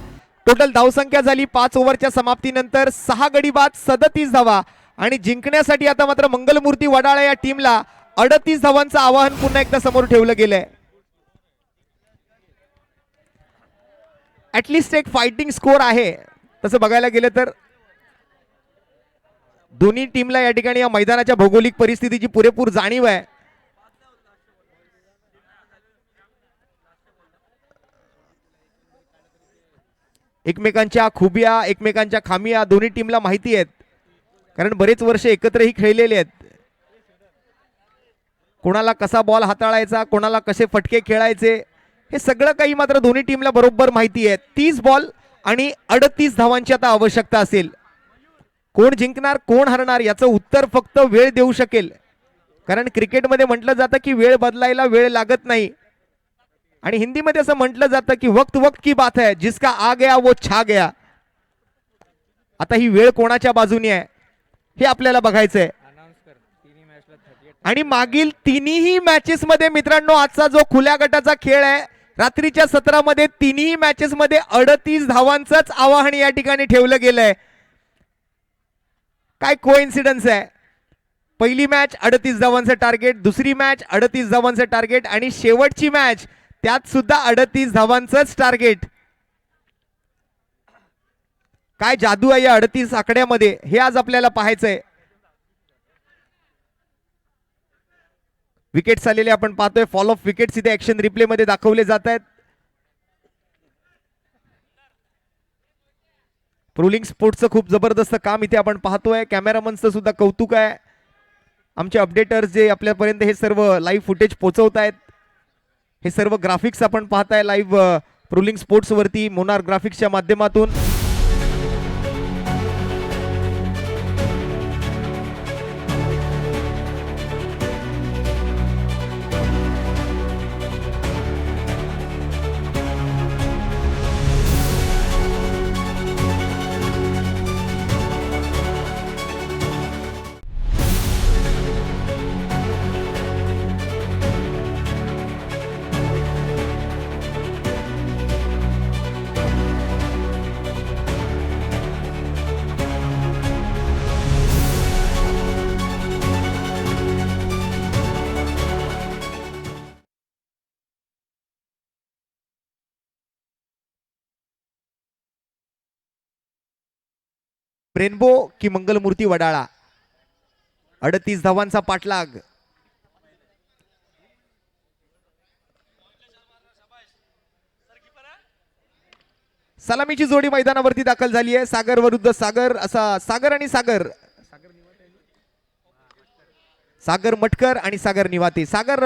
टोटल धावसंख्या झाली 5 ओव्हरच्या समाप्तीनंतर 6 गडी बाद 37 धावा. आणि जिंकण्यासाठी आता मात्र मंगलमूर्ती वडाळा या टीमला 38 धावांचं आवाहन पुन्हा एकदा समोर ठेवलं गेलंय. ऍटलिस्ट एक फायटिंग स्कोर आहे. तसं बघायला गेलं तर दोन्ही टीमला या ठिकाणी या मैदानाच्या भौगोलिक परिस्थितीची पुरेपूर जाणीव आहे. एकमेकांच्या खुबिया, एकमेकांच्या खामिया दोन्ही टीमला माहिती आहेत, कारण बरेच वर्ष एकत्रही खेळलेले आहेत. कोणाला कसा बॉल हाताळायचा, कोणाला कसे फटके खेळायचे, हे सगळं काही मात्र दोन्ही टीमला बरोबर माहिती आहे. 30 बॉल आणि 38 धावांची आता आवश्यकता असेल. कोण जिंकणार कोण हरणार याचं उत्तर फक्त वेळ देऊ शकेल. कारण क्रिकेटमध्ये म्हटलं जातं की वेळ बदलायला वेळ लागत नाही. आणि हिंदीमध्ये असं म्हटलं जातं की वक्त वक्त की बात है, जिसका आ गया वो छा गया. आता ही वेळ कोणाच्या बाजूने आहे हे आपल्याला बघायचंय. आणि मागील तिन्ही मॅचेस मध्ये मित्रांनो आजचा जो खुल्या गटाचा खेळ आहे, रात्रीच्या सत्रामध्ये तिन्ही मॅचेस मध्ये 38 धावांचंच आवाहन या ठिकाणी ठेवलं गेलंय. काय कोइन्सिडन्स आहे. पहिली मॅच 38 धावांचं टार्गेट, दुसरी मॅच 38 धावांचं टार्गेट आणि शेवटची मॅच त्यात सुद्धा 38 धावांचंच टार्गेट. काय जादू आहे या 38 आकड्यामध्ये हे आज आपल्याला पाहायचंय. विकेट्स आलेले आपण पाहतोय. फॉल ऑफ विकेट्स इथे ऍक्शन रिप्ले मध्ये दाखवले जात आहेत. प्रोलिंग स्पोर्ट्सचं खूप जबरदस्त काम इथे आपण पाहतोय. कॅमेरामनचं सुद्धा कौतुक आहे. आमचे अपडेटर्स जे आपल्यापर्यंत हे सर्व लाईव्ह फुटेज पोहोचवत आहेत, हे सर्व ग्राफिक्स आपण पाहताय लाईव्ह प्रोलिंग स्पोर्ट्स वरती मोनार ग्राफिक्सच्या माध्यमातून. रेनबो की मंगलमूर्ती वडाळा 38 धावांचा पाठलाग. सलामीची जोडी मैदानावरती दाखल झाली आहे. सागर विरुद्ध सागर असा सागर आणि सागर सागर मटकर आणि सागर निवाते. सागर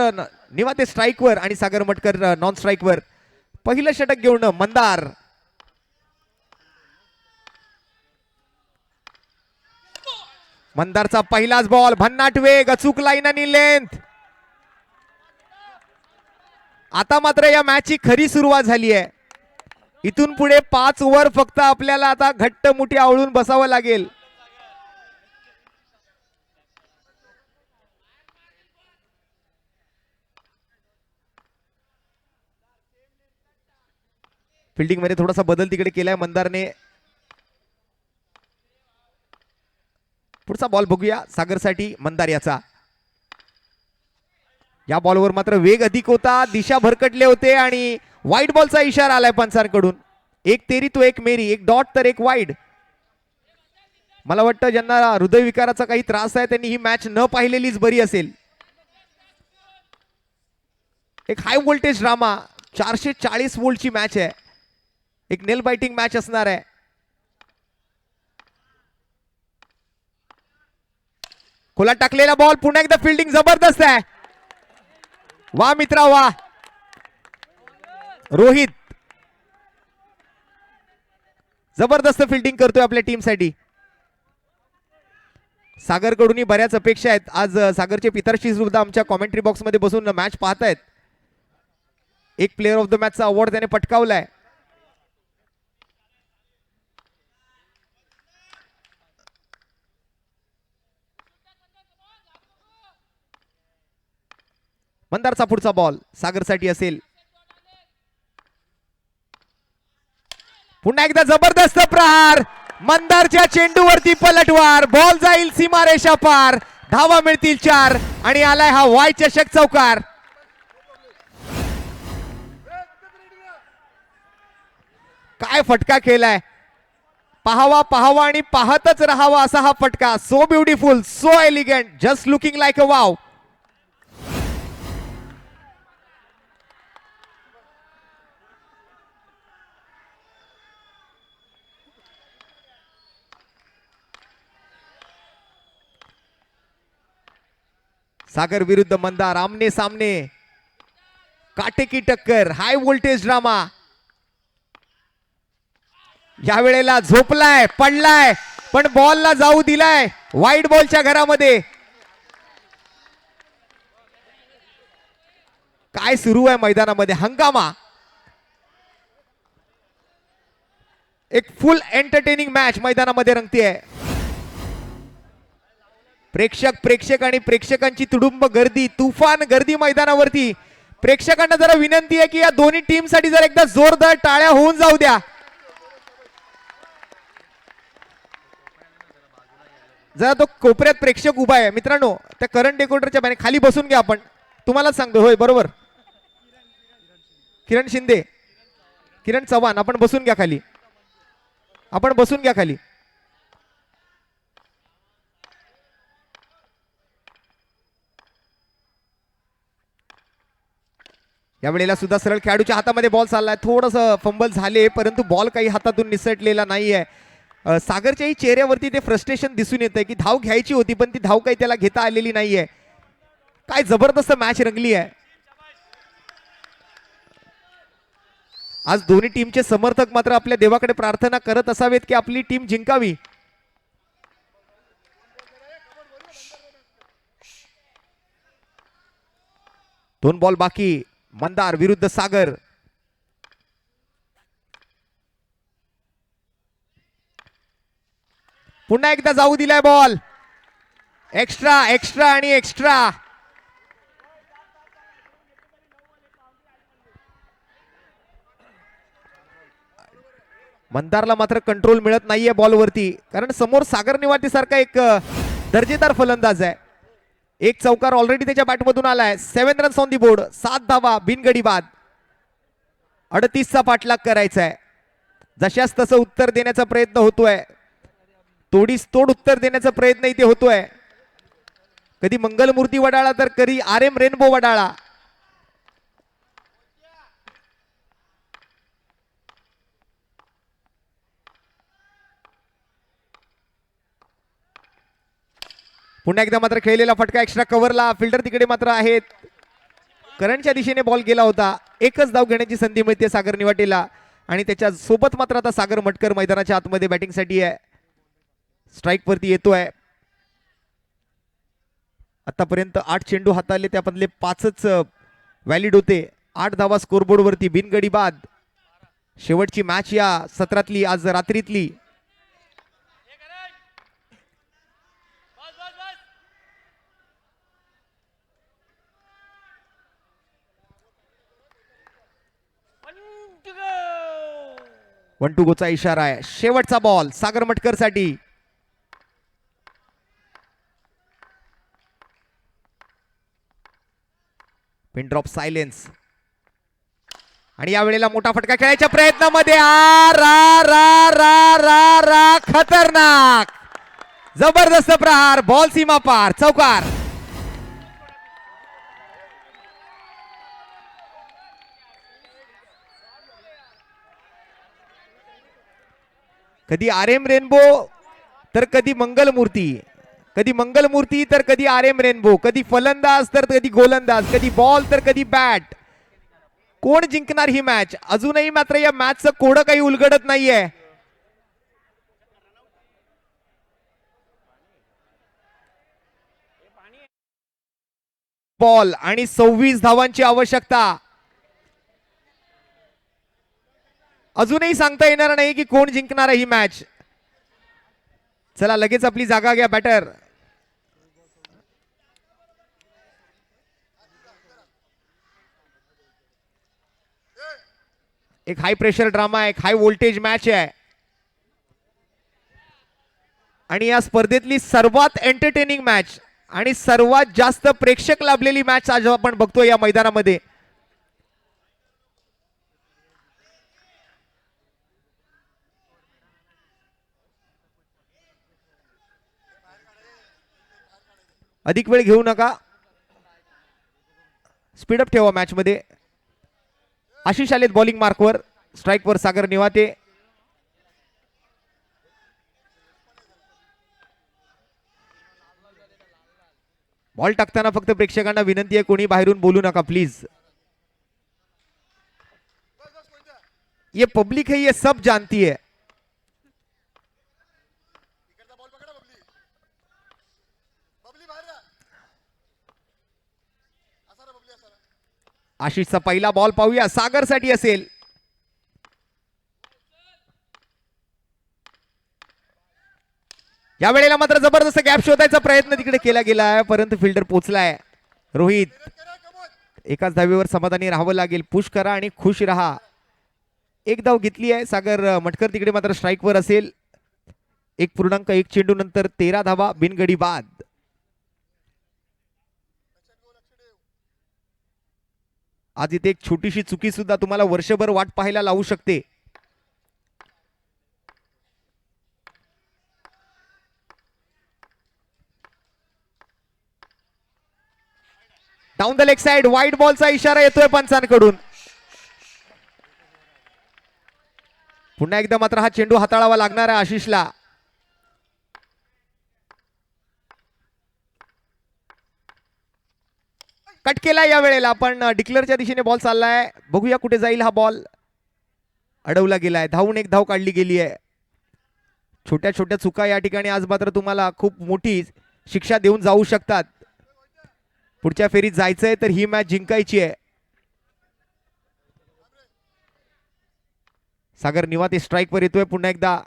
निवाते स्ट्राईकवर आणि सागर मटकर नॉन स्ट्राईकवर. पहिलं षटक घेऊन मंदार. मंदारचा पहिलाच बॉल. भन्नाट वेग, अचूक लाईन आणि लेंथ. आता मात्र या मॅचची खरी सुरुवात झाली आहे. इथून पुढे 5 ओव्हर फक्त आपल्याला आता घट्ट मुठी आवळून बसावं लागेल. फिल्डिंग मध्ये थोडासा बदल तिकडे केलाय मंदारने. पुढचा बॉल बघूया सागरसाठी मंदार याचा. या बॉलवर मात्र वेग अधिक होता, दिशा भरकटले होते आणि वाईड बॉलचा इशारा आलाय पंचांकडून. एक तेरी तो एक मेरी, एक डॉट तर एक वाईड. मला वाटतं ज्यांना हृदयविकाराचा काही त्रास आहे त्यांनी ही मॅच न पाहिलेलीच बरी असेल. एक हाय व्होल्टेज ड्रामा, 440 वोल्टची मॅच आहे. एक नेल बाइटिंग मॅच असणार आहे. खोला टाकलेला बॉल, पुन्हा एकदा फिल्डिंग जबरदस्त आहे. वा मित्रा वा. रोहित जबरदस्त फिल्डिंग करतोय आपल्या टीमसाठी. सागरकडूनही बऱ्याच अपेक्षा आहेत. आज सागरचे पितार्शी सुद्धा आमच्या कॉमेंट्री बॉक्स मध्ये बसून मॅच पाहतायत. एक प्लेअर ऑफ द मॅचचा अवॉर्ड त्याने पटकावलाय. मंदारचा पुढचा बॉल सागरसाठी असेल. पुन्हा एकदा जबरदस्त प्रहार. मंदारच्या चेंडूवरती पलटवार. बॉल जाईल सीमारेषा पार. धावा मिळतील 4 आणि आलाय हा वाय चषक चौकार. काय फटका केलाय. पाहावा पाहावा आणि पाहतच राहावा असा हा फटका. So beautiful, so elegant, just looking like a wow. Sagar विरुद्ध मंदार आमने सामने. काटेकी टक्कर, हाय व्होल्टेज ड्रामा. या वेळेला झोपलाय, पडलाय, पण बॉलला जाऊ दिलाय वाईड बॉलच्या घरामध्ये. काय सुरू आहे मैदानामध्ये, हंगामा. एक फुल एंटरटेनिंग मॅच मैदानामध्ये रंगतीये. प्रेक्षक आणि प्रेक्षकांची तुडुंब गर्दी, तुफान गर्दी मैदानावरती. प्रेक्षकांना जरा विनंती आहे की या दोन्ही टीम साठी जर एकदा जोरदार टाळ्या होऊन जाऊ द्या. जरा तो कोपऱ्यात प्रेक्षक उभा आहे मित्रांनो, त्या करंट डेकोरेटरच्या बाहेर खाली बसून घ्या. आपण तुम्हालाच सांगतो. होय बरोबर, किरण शिंदे, किरण चव्हाण, आपण बसून घ्या खाली. आपण बसून घ्या खाली. या वेळेला सुद्धा सरळ खेळाडूच्या हातामध्ये बॉल चाललाय. थोडस फंबल झाले परंतु बॉल काही हातातून निसटलेला नाहीये. सागरच्याही चेहऱ्यावरती ते फ्रस्ट्रेशन दिसून येतंय की धाव घ्यायची होती पण ती धाव काही त्याला घेता आलेली नाहीये. काय जबरदस्त मॅच रंगली आहे. आज दोन्ही टीमचे समर्थक मात्र आपल्या देवाकडे प्रार्थना करत असावेत की आपली टीम जिंकावी. दोन बॉल बाकी. मंदार विरुद्ध सागर. पुन्हा एकदा जाऊ दिलाय बॉल. एक्स्ट्रा एक्स्ट्रा आणि एक्स्ट्रा. मंदारला मात्र कंट्रोल मिळत नाहीये बॉलवरती, कारण समोर सागर निवाती सारखा एक दर्जेदार फलंदाज आहे. एक चौकार ऑलरेडी त्याच्या बॅटमधून आलाय. 7 रन्स ऑन दी बोर्ड, 7 धावा बिनगडी बाद. 38चा पाठलाग करायचा आहे. जशास तसं उत्तर देण्याचा प्रयत्न होतोय. तोडीस तोड उत्तर देण्याचा प्रयत्न इथे होतोय. कधी मंगलमूर्ती वडाळा तर कधी आर एम रेनबो वडाळा. पुन्हा एकदा मात्र खेळलेला फटका एक्स्ट्रा कव्हरला. फिल्डर तिकडे मात्र आहेत. करंटच्या दिशेने बॉल गेला होता. एकच धाव घेण्याची संधी मिळते सागर निवाटेला आणि त्याच्या सोबत मात्र आता सागर मटकर मैदानाच्या आतमध्ये बॅटिंगसाठी आहे. स्ट्राईक वरती येतोय. आतापर्यंत 8 चेंडू हाताळले त्यामधले 5च व्हॅलिड होते. 8 धावा स्कोरबोर्ड वरती बिनगडी बाद. शेवटची मॅच या सत्रातली आज रात्रीतली. वन टू गोचा इशारा आहे. शेवटचा बॉल सागर मटकर साठी. पिन ड्रॉप सायलेन्स आणि यावेळेला मोठा फटका खेळायच्या प्रयत्नामध्ये खतरनाक जबरदस्त प्रहार. बॉल सीमा पार. चौकार. कधी आर एम रेनबो तर कधी मंगलमूर्ती. कधी मंगलमूर्ती तर कधी आर एम रेनबो. कधी फलंदाज तर कधी गोलंदाज. कधी बॉल तर कधी बॅट. कोण जिंकणार ही मॅच? अजूनही मात्र या मॅचचं कोडं काही उलगडत नाहीये. बॉल आणि 26 धावांची आवश्यकता. अजूनही सांगता येणार नाही की कोण जिंकणार ही मॅच. चला लगेच आपली जागा घ्या बॅटर. एक हाय प्रेशर ड्रामा आहे. एक हाय व्होल्टेज मॅच आहे आणि या स्पर्धेतली सर्वात एंटरटेनिंग मॅच आणि सर्वात जास्त प्रेक्षक लाभलेली मॅच आज आपण बघतोय या मैदानामध्ये. अधिक वेळ घेऊ नका. स्पीडअप ठेवा मॅच मध्ये. आशिष आलेत बॉलिंग मार्कवर. स्ट्राईकवर सागर निवाते. बॉल टाकताना फक्त प्रेक्षकांना विनंती आहे कोणी बाहेरून बोलू नका प्लीज. ये पब्लिक है, ये सब जानती है. आशिषचा पहिला बॉल पाहूया. सागर साठी असेल. या वेळेला मात्र जबरदस्त गॅप शोधायचा प्रयत्न तिकडे केला गेला आहे परंतु फिल्डर पोहोचलाय. रोहित एकाच धावेवर समाधानी राहावं लागेल. पुश करा आणि खुश राहा. एक धाव घेतली आहे सागर मटकर. तिकडे मात्र स्ट्राईकवर असेल. 1.1 चेंडू नंतर 13 धावा बिनगडी बाद. आज इथे एक छोटीशी चुकी सुद्धा तुम्हाला वर्षभर वाट पाहायला लावू शकते. Down the leg side. Wide बॉलचा इशारा येतोय पंचांकडून. पुन्हा एकदा मात्र हा चेंडू हाताळावा लागणार आहे आशिषला. कट केला या वेळेला पण डिक्लेअरच्या दिशेने बॉल चाललाय. बघूया कुठे जाईल हा बॉल. अडवला गेलाय. धावून एक धाव काढली गेली आहे. छोट्या छोट्या चुका या ठिकाणी आज मात्र तुम्हाला खूप मोठी शिक्षा देऊन जाऊ शकतात. पुढच्या फेरीत जायचंय तर ही मॅच जिंकायची आहे. सागर निवाते स्ट्राईक वर येतोय पुन्हा एकदा.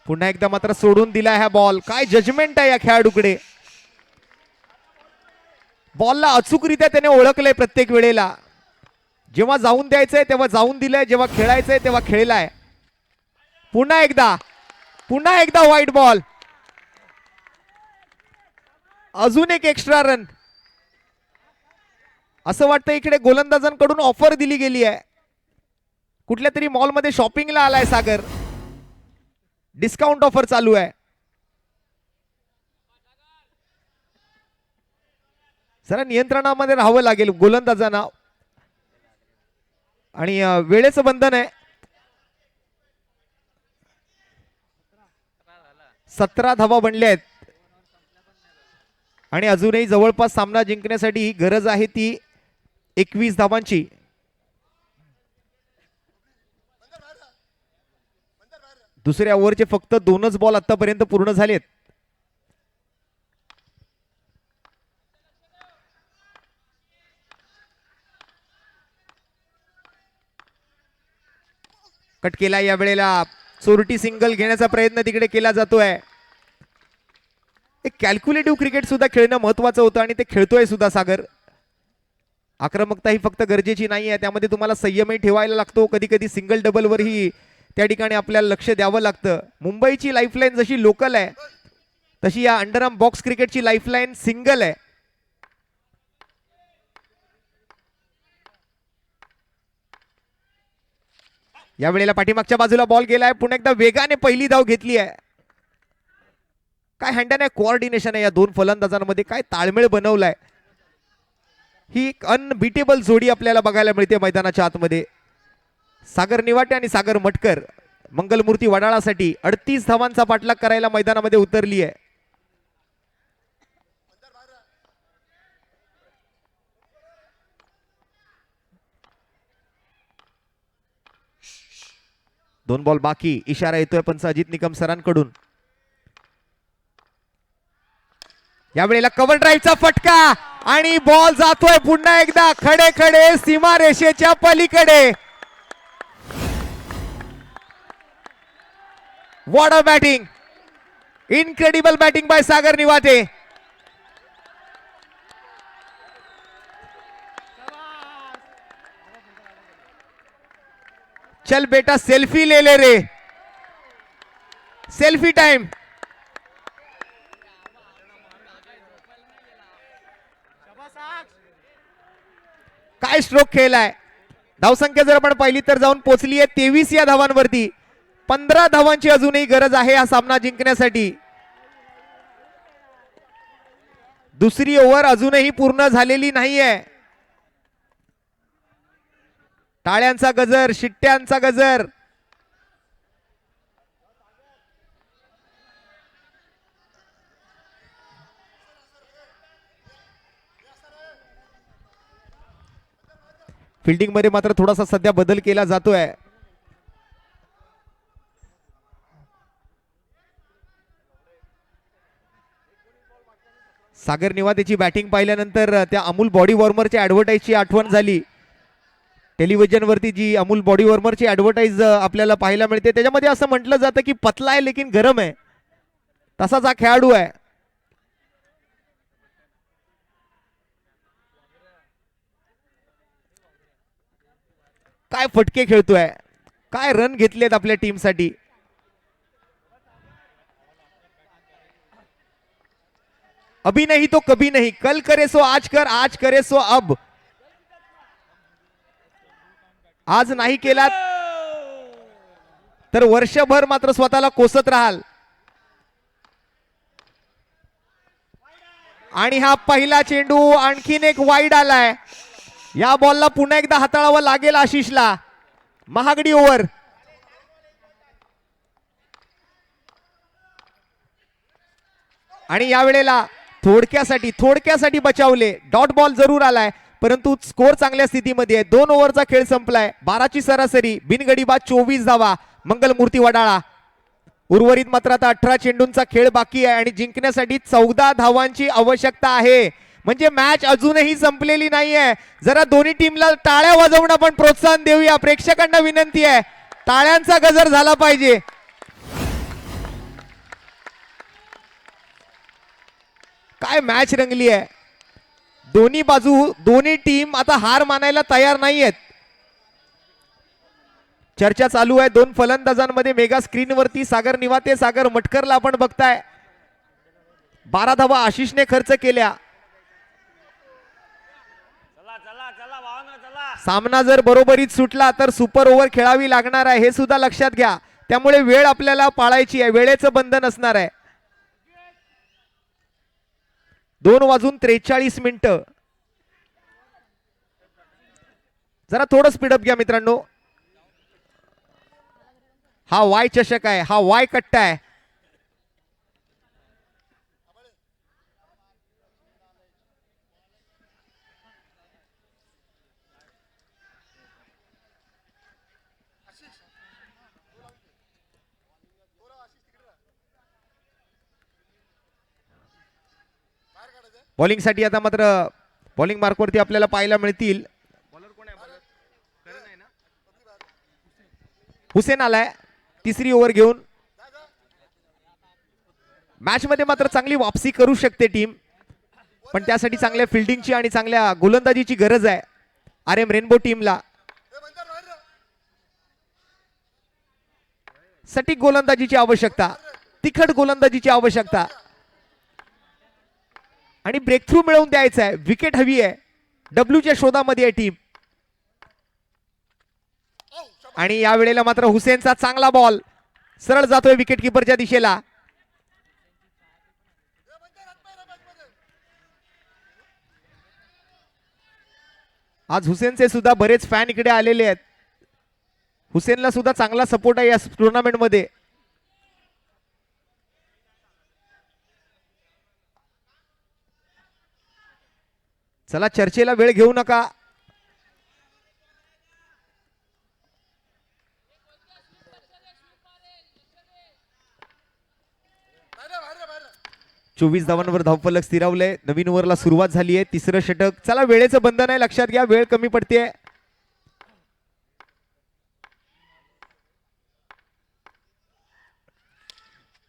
पुन्हा एकदा मात्र सोडून दिलाय हा बॉल. काय जजमेंट आहे या खेळाडूकडे. बॉलला अचूकरित्या त्याने ओळखलंय प्रत्येक वेळेला. जेव्हा जाऊन द्यायचंय तेव्हा जाऊन दिलंय. जेव्हा खेळायचंय तेव्हा खेळलाय. पुन्हा एकदा वाईड बॉल. अजून एक एक्स्ट्रा रन. असं वाटतं इकडे गोलंदाजांकडून ऑफर दिली गेली आहे. कुठल्या तरी मॉल मध्ये शॉपिंगला आलाय सागर, डिस्काउंट ऑफर चालू आहे. जरा नियंत्रणामध्ये राहावं लागेल गोलंदाजांना आणि वेळेचं बंधन आहे. 17 धावा बनल्या आहेत आणि अजूनही जवळपास सामना जिंकण्यासाठी ही गरज आहे ती 21 धावांची. दुसऱ्या ओव्हरचे फक्त 2च बॉल आतापर्यंत पूर्ण झालेत. कट केला या वेळेला. चोरटी सिंगल घेण्याचा प्रयत्न तिकडे केला जातोय. एक कॅल्क्युलेटिव्ह क्रिकेट सुद्धा खेळणं महत्वाचं होतं आणि ते खेळतोय सुद्धा सागर. आक्रमकता ही फक्त गरजेची नाही आहे, त्यामध्ये तुम्हाला संयमही ठेवायला लागतो. कधी कधी सिंगल डबलवरही त्या ठिकाणी आपल्याला लक्ष द्यावं लागतं. मुंबईची लाईफलाईन जशी लोकल आहे तशी या अंडरआर्म बॉक्स क्रिकेटची लाईफलाईन सिंगल आहे. या वेळेला पाठीमागच्या बाजूला बॉल गेलाय. पुन्हा एकदा वेगाने पहिली धाव घेतली आहे. काय हँडन आहे, कोऑर्डिनेशन आहे या दोन फलंदाजांमध्ये, काय ताळमेळ बनवलाय. ही एक अनबीटेबल जोडी आपल्याला बघायला मिळते मैदानाच्या आतमध्ये. सागर निवाटे आणि सागर मटकर मंगलमूर्ती वडाळासाठी 38 धावांचा पाठलाग करायला मैदानामध्ये उतरली आहे. दोन बॉल बाकी. इशारा येतोय पंच अजित निकम सरांकडून. या वेळेला कव्हर ड्राईव्हचा फटका आणि बॉल जातोय पुन्हा एकदा खडे खडे सीमा रेषेच्या पलीकडे. What a batting, incredible batting by Sagar Niwate. चल बेटा सेल्फी ले ले रे, सेल्फी टाइम. काय स्ट्रोक खेळलाय. धावसंख्या जर आपण पाहिली तर जाऊन पोहोचली आहे 23 या धावांवरती. 15 धावांची अजूनही गरज आहे हा सामना जिंकण्यासाठी. दुसरी ओव्हर अजूनही पूर्ण झालेली नाहीये. टाळ्यांचा गजर, शिट्ट्यांचा गजर. फिल्डिंग मध्ये मात्र थोडासा सध्या बदल केला जातोय. सागर निवातेची बॅटिंग पाहिल्यानंतर त्या अमूल बॉडी वॉर्मरच्या ऍडव्हर्टाईजची आठवण झाली. टेलिव्हिजन वरती जी अमूल बॉडी वॉर्मरची ऍडव्हर्टाईज आपल्याला पाहायला मिळते त्याच्यामध्ये असं म्हटलं जातं की पतला आहे लेकिन गरम आहे. तसाच हा खेळाडू आहे. काय फटके खेळतोय, काय रन घेतलेत आपल्या टीमसाठी. अभी नहीं तो कभी नहीं, कल करे सो आज कर, आज करे सो अब. आज नाही केलात तर वर्षभर मात्र स्वतःला कोसत राहाल. आणि हा पहिला चेंडू आणखीन एक वाईड आलाय. या बॉलला पुन्हा एकदा हाताळावं लागेल आशिषला. महागडी ओव्हर. आणि या वेळेला थोडक्यासाठी बचावले. डॉट बॉल जरूर आलाय परंतु स्कोर चांगल्या स्थितीमध्ये आहे. 2 ओव्हरचा खेळ संपलाय. 12ची सरासरी, बिनगडी बाद 24 धावा मंगलमूर्ती वडाळा. उर्वरित मात्र आता 18 चेंडूंचा खेळ बाकी आहे आणि जिंकण्यासाठी 14 धावांची आवश्यकता आहे. म्हणजे मॅच अजूनही संपलेली नाहीये. जरा दोन्ही टीमला टाळ्या वाजवून आपण प्रोत्साहन देऊया. प्रेक्षकांना विनंती आहे, टाळ्यांचा गजर झाला पाहिजे. काय मॅच रंगली आहे. दोन्ही बाजू, दोन्ही टीम आता हार मानायला तयार नाहीयेत. चर्चा चालू आहे दोन फलंदाजांमध्ये. मेगा स्क्रीनवरती सागर निवाते, सागर मटकरला आपण बघताय. 12 धावा आशिषने खर्च केल्या. सामना जर बरोबरीत सुटला तर सुपर ओव्हर खेळावी लागणार आहे, हे सुद्धा लक्षात घ्या. त्यामुळे वेळ आपल्याला पाळायची आहे, वेळेचं बंधन असणार आहे. 2:43 जरा थोडं स्पीडअप घ्या मित्रांनो. हा वाय चषक आहे, हा वाय कट्टा आहे. बॉलिंगसाठी आता मात्र बॉलिंग मार्कवरती आपल्याला पाहायला मिळतील. हुसेन आलाय तिसरी ओव्हर घेऊन. मॅच मध्ये मात्र चांगली वापसी करू शकते टीम, पण त्यासाठी चांगल्या फिल्डिंगची आणि चांगल्या गोलंदाजीची गरज आहे RM रेनबो टीमला. सटीक गोलंदाजीची आवश्यकता, तिखट गोलंदाजीची आवश्यकता आणि ब्रेक थ्रू मिळवून द्यायचा आहे. विकेट हवी आहे, डब्ल्यूच्या शोधामध्ये आहे टीम. आणि या वेळेला मात्र हुसेनचा चांगला बॉल सरळ जातोय विकेट किपरच्या दिशेला. आज हुसेनचे सुद्धा बरेच फॅन इकडे आलेले आहेत. हुसेनला सुद्धा चांगला सपोर्ट आहे या टुर्नामेंट मध्ये. चला चर्चेला वेळ घेऊ नका. चोवीस धावांवर धावफलक स्थिरावलंय. नवीन ओव्हरला सुरुवात झाली आहे, तिसरं षटक. चला वेळेचं बंधन आहे, लक्षात घ्या, वेळ कमी पडते.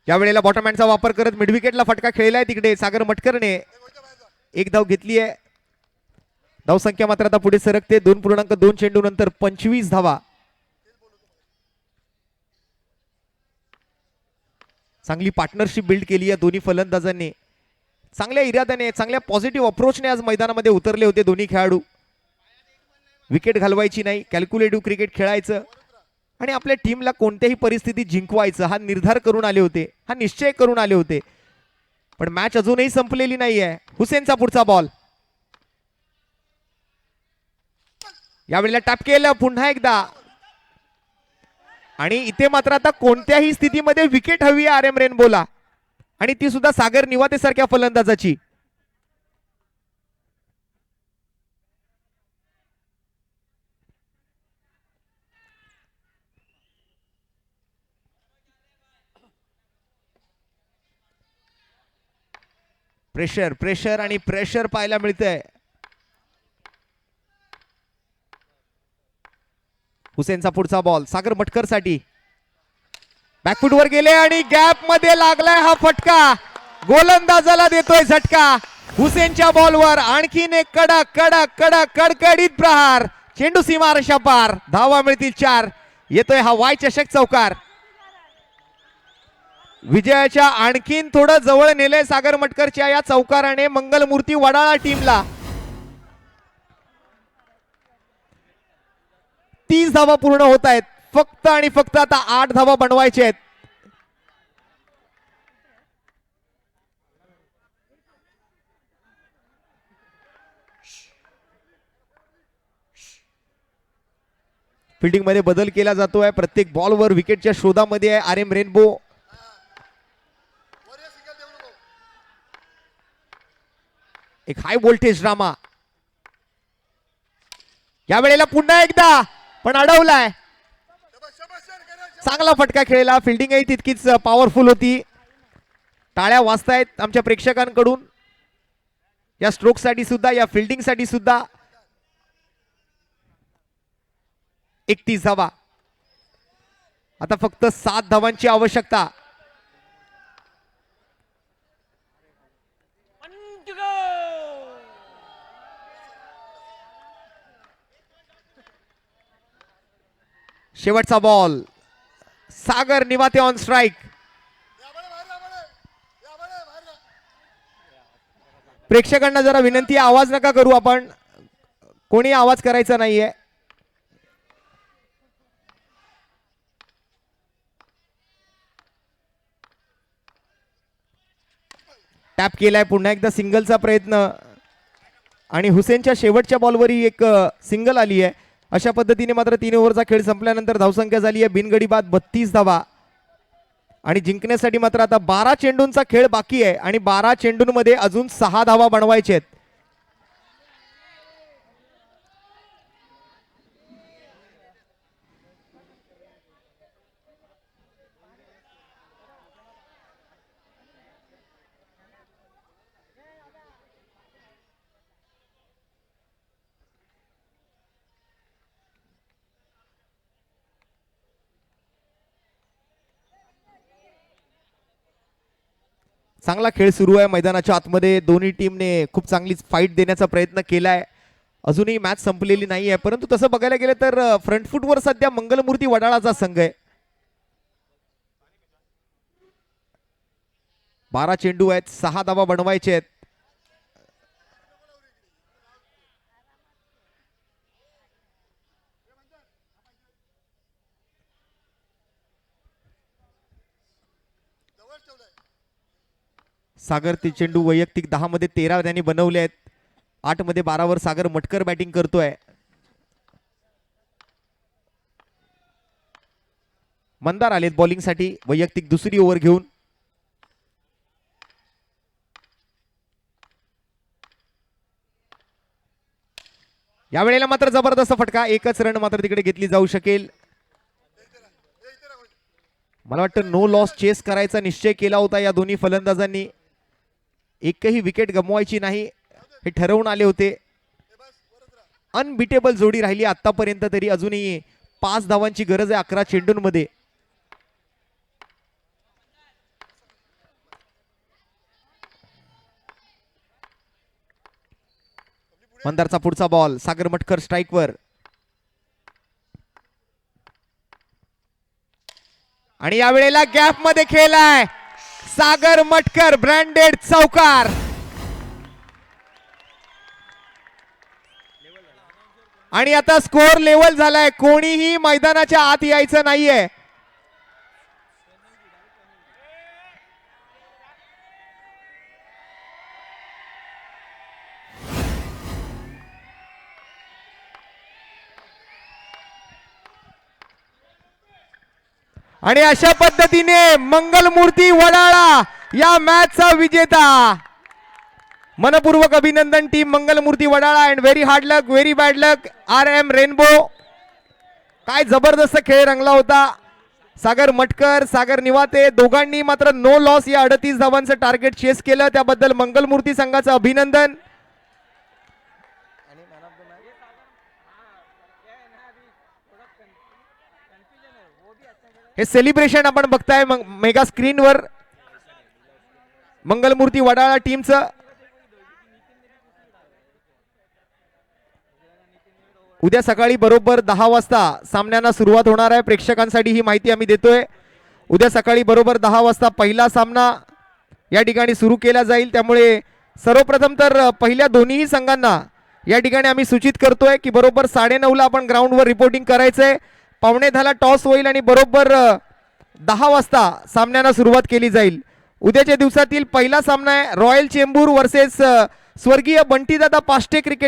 या वेळेला बॉटमहँडचा वापर करत मिड विकेटला फटका खेळलाय तिकडे सागर मटकरने. एक धाव घेतली आहे. धावसंख्या मात्र आता पुढे सरकते. 2.2 चेंडू नंतर 25 धावा. चांगली पार्टनरशिप बिल्ड केली या दोन्ही फलंदाजांनी. चांगल्या इराद्याने, चांगल्या पॉझिटिव्ह अप्रोचने आज मैदानामध्ये उतरले होते दोन्ही खेळाडू. विकेट घालवायची नाही, कॅल्क्युलेटिव्ह क्रिकेट खेळायचं आणि आपल्या टीमला कोणत्याही परिस्थितीत जिंकवायचं हा निर्धार करून आले होते, हा निश्चय करून आले होते. पण मॅच अजूनही संपलेली नाहीये. हुसेनचा पुढचा बॉल. यावेळेला टॅप केलं पुन्हा एकदा. आणि इथे मात्र आता कोणत्याही स्थितीमध्ये विकेट हवी आहे RM रेनबोला, आणि ती सुद्धा सागर निवाते सारख्या फलंदाजाची. प्रेशर प्रेशर आणि प्रेशर पाहायला मिळतंय. हुसेनचा पुढचा बॉल सागर मटकर साठी. बॅकफुटवर गेले आणि गॅप मध्ये लागलाय हा फटका. गोलंदाजाला देतोय झटका. हुसेनच्या बॉलवर आणखीन एक कडक कडक कडक कडकडीत प्रहार. चेंडू सीमारेषा पार. धावा मिळतील 4. येतोय हा वाय चषक चौकार. विजयाच्या आणखीन थोडं जवळ नेलंय सागर मटकरच्या या चौकाराने मंगलमूर्ती वडाळा टीमला. 30 धावा पूर्ण होत आहेत. फक्त आणि फक्त आता 8 धावा बनवायचे आहेत. फिल्डिंग मध्ये बदल केला जातोय. प्रत्येक बॉलवर विकेटच्या शोधामध्ये आहे RM रेनबो. एक हाय व्होल्टेज ड्रामा. या वेळेला पुन्हा एकदा पण अडवलाय. चांगला फटका खेळला. फिल्डिंगही तितकीच पॉवरफुल होती. टाळ्या वाजतायत आमच्या प्रेक्षकांकडून या स्ट्रोक साठी सुद्धा, या फिल्डिंग साठी सुद्धा. 31 धावा. आता फक्त 7 धावांची आवश्यकता. शेवटचा ball. Sagar Niwate on strike. प्रेक्षकांना जरा विनंती, आवाज नका करू. आपण कोणी आवाज करायचा नाहीये. टॅप केलाय, पुन्हा एकदा सिंगलचा प्रयत्न आणि हुसेनच्या शेवटच्या बॉलवरही एक सिंगल आली आहे. अशा पद्धतीने मात्र 3 ओव्हरचा खेळ संपल्यानंतर धावसंख्या झाली आहे बिनगडी बाद 32 धावा आणि जिंकण्यासाठी मात्र आता 12 चेंडूंचा खेळ बाकी आहे आणि 12 चेंडूंमध्ये अजून 6 धावा बनवायचे आहेत. चांगला खेळ सुरू आहे मैदानाच्या आतमध्ये. दोन्ही टीमने खूप चांगली फाईट देण्याचा प्रयत्न केलाय. अजूनही मॅच संपलेली नाही आहे, परंतु तसं बघायला गेलं तर फ्रंट फुटवर सध्या मंगलमूर्ती वडाळाचा संघ आहे. 12 चेंडू आहेत, 6 धावा बनवायचे आहेत. सागर ते चेंडू वैयक्तिक 10 मध्ये 13 त्यांनी बनवले आहेत. 8 मध्ये 12 वर सागर मटकर बॅटिंग करतोय. मंदार आलेत बॉलिंग साठी वैयक्तिक दुसरी ओव्हर घेऊन. यावेळेला मात्र जबरदस्त फटका, एकच रन मात्र तिकडे घेतली जाऊ शकेल. मला वाटतं नो लॉस चेस करायचा निश्चय केला होता या दोन्ही फलंदाजांनी. एकही विकेट गमवायची नाही हे ठरवून आले होते. अनबिटेबल जोडी राहिली आतापर्यंत तरी. अजूनही 5 धावांची गरज आहे 11 चेंडूंमध्ये. मंदारचा पुढचा बॉल, सागर मटकर स्ट्राईकवर आणि यावेळेला गॅप मध्ये खेळलाय सागर मटकर, ब्रँडेड चौकार. आणि आता स्कोर लेवल झालाय, कोणीही मैदानाच्या आत यायचं नाहीये. आणि अशा पद्धतीने मंगलमूर्ती वडाळा या मॅचचा विजेता. मनपूर्वक अभिनंदन team Mangalmurti Wadala and very hard luck, very bad luck RM rainbow. काय जबरदस्त खेळ रंगला होता. सागर मटकर, सागर निवाते दोघांनी मात्र नो लॉस या 38 धावांचं टार्गेट चेस केलं. त्याबद्दल मंगलमूर्ती संघाचं अभिनंदन. हे सेलिब्रेशन आपण बघताय मेगा स्क्रीनवर मंगलमूर्ती वडाळा टीमचं. उद्या सकाळी बरोबर 10 वाजता सामन्यांना सुरुवात होणार आहे. प्रेक्षकांसाठी ही माहिती आम्ही देतोय. उद्या सकाळी बरोबर 10 वाजता पहिला सामना या ठिकाणी सुरू केला जाईल. त्यामुळे सर्वप्रथम तर पहिल्या दोन्ही संघांना या ठिकाणी आम्ही सूचित करतोय की बरोबर 9:30 आपण ग्राउंडवर रिपोर्टिंग करायचंय. 9:15 टॉस होईल आणि बरोबर 10 वाजता सामन्यांना सुरुवात केली जाईल. उद्याच्या दिवसातील पहिला सामना आहे रॉयल चेंबूर वर्सेस स्वर्गीय बंटीदादा पाष्टे क्रिकेट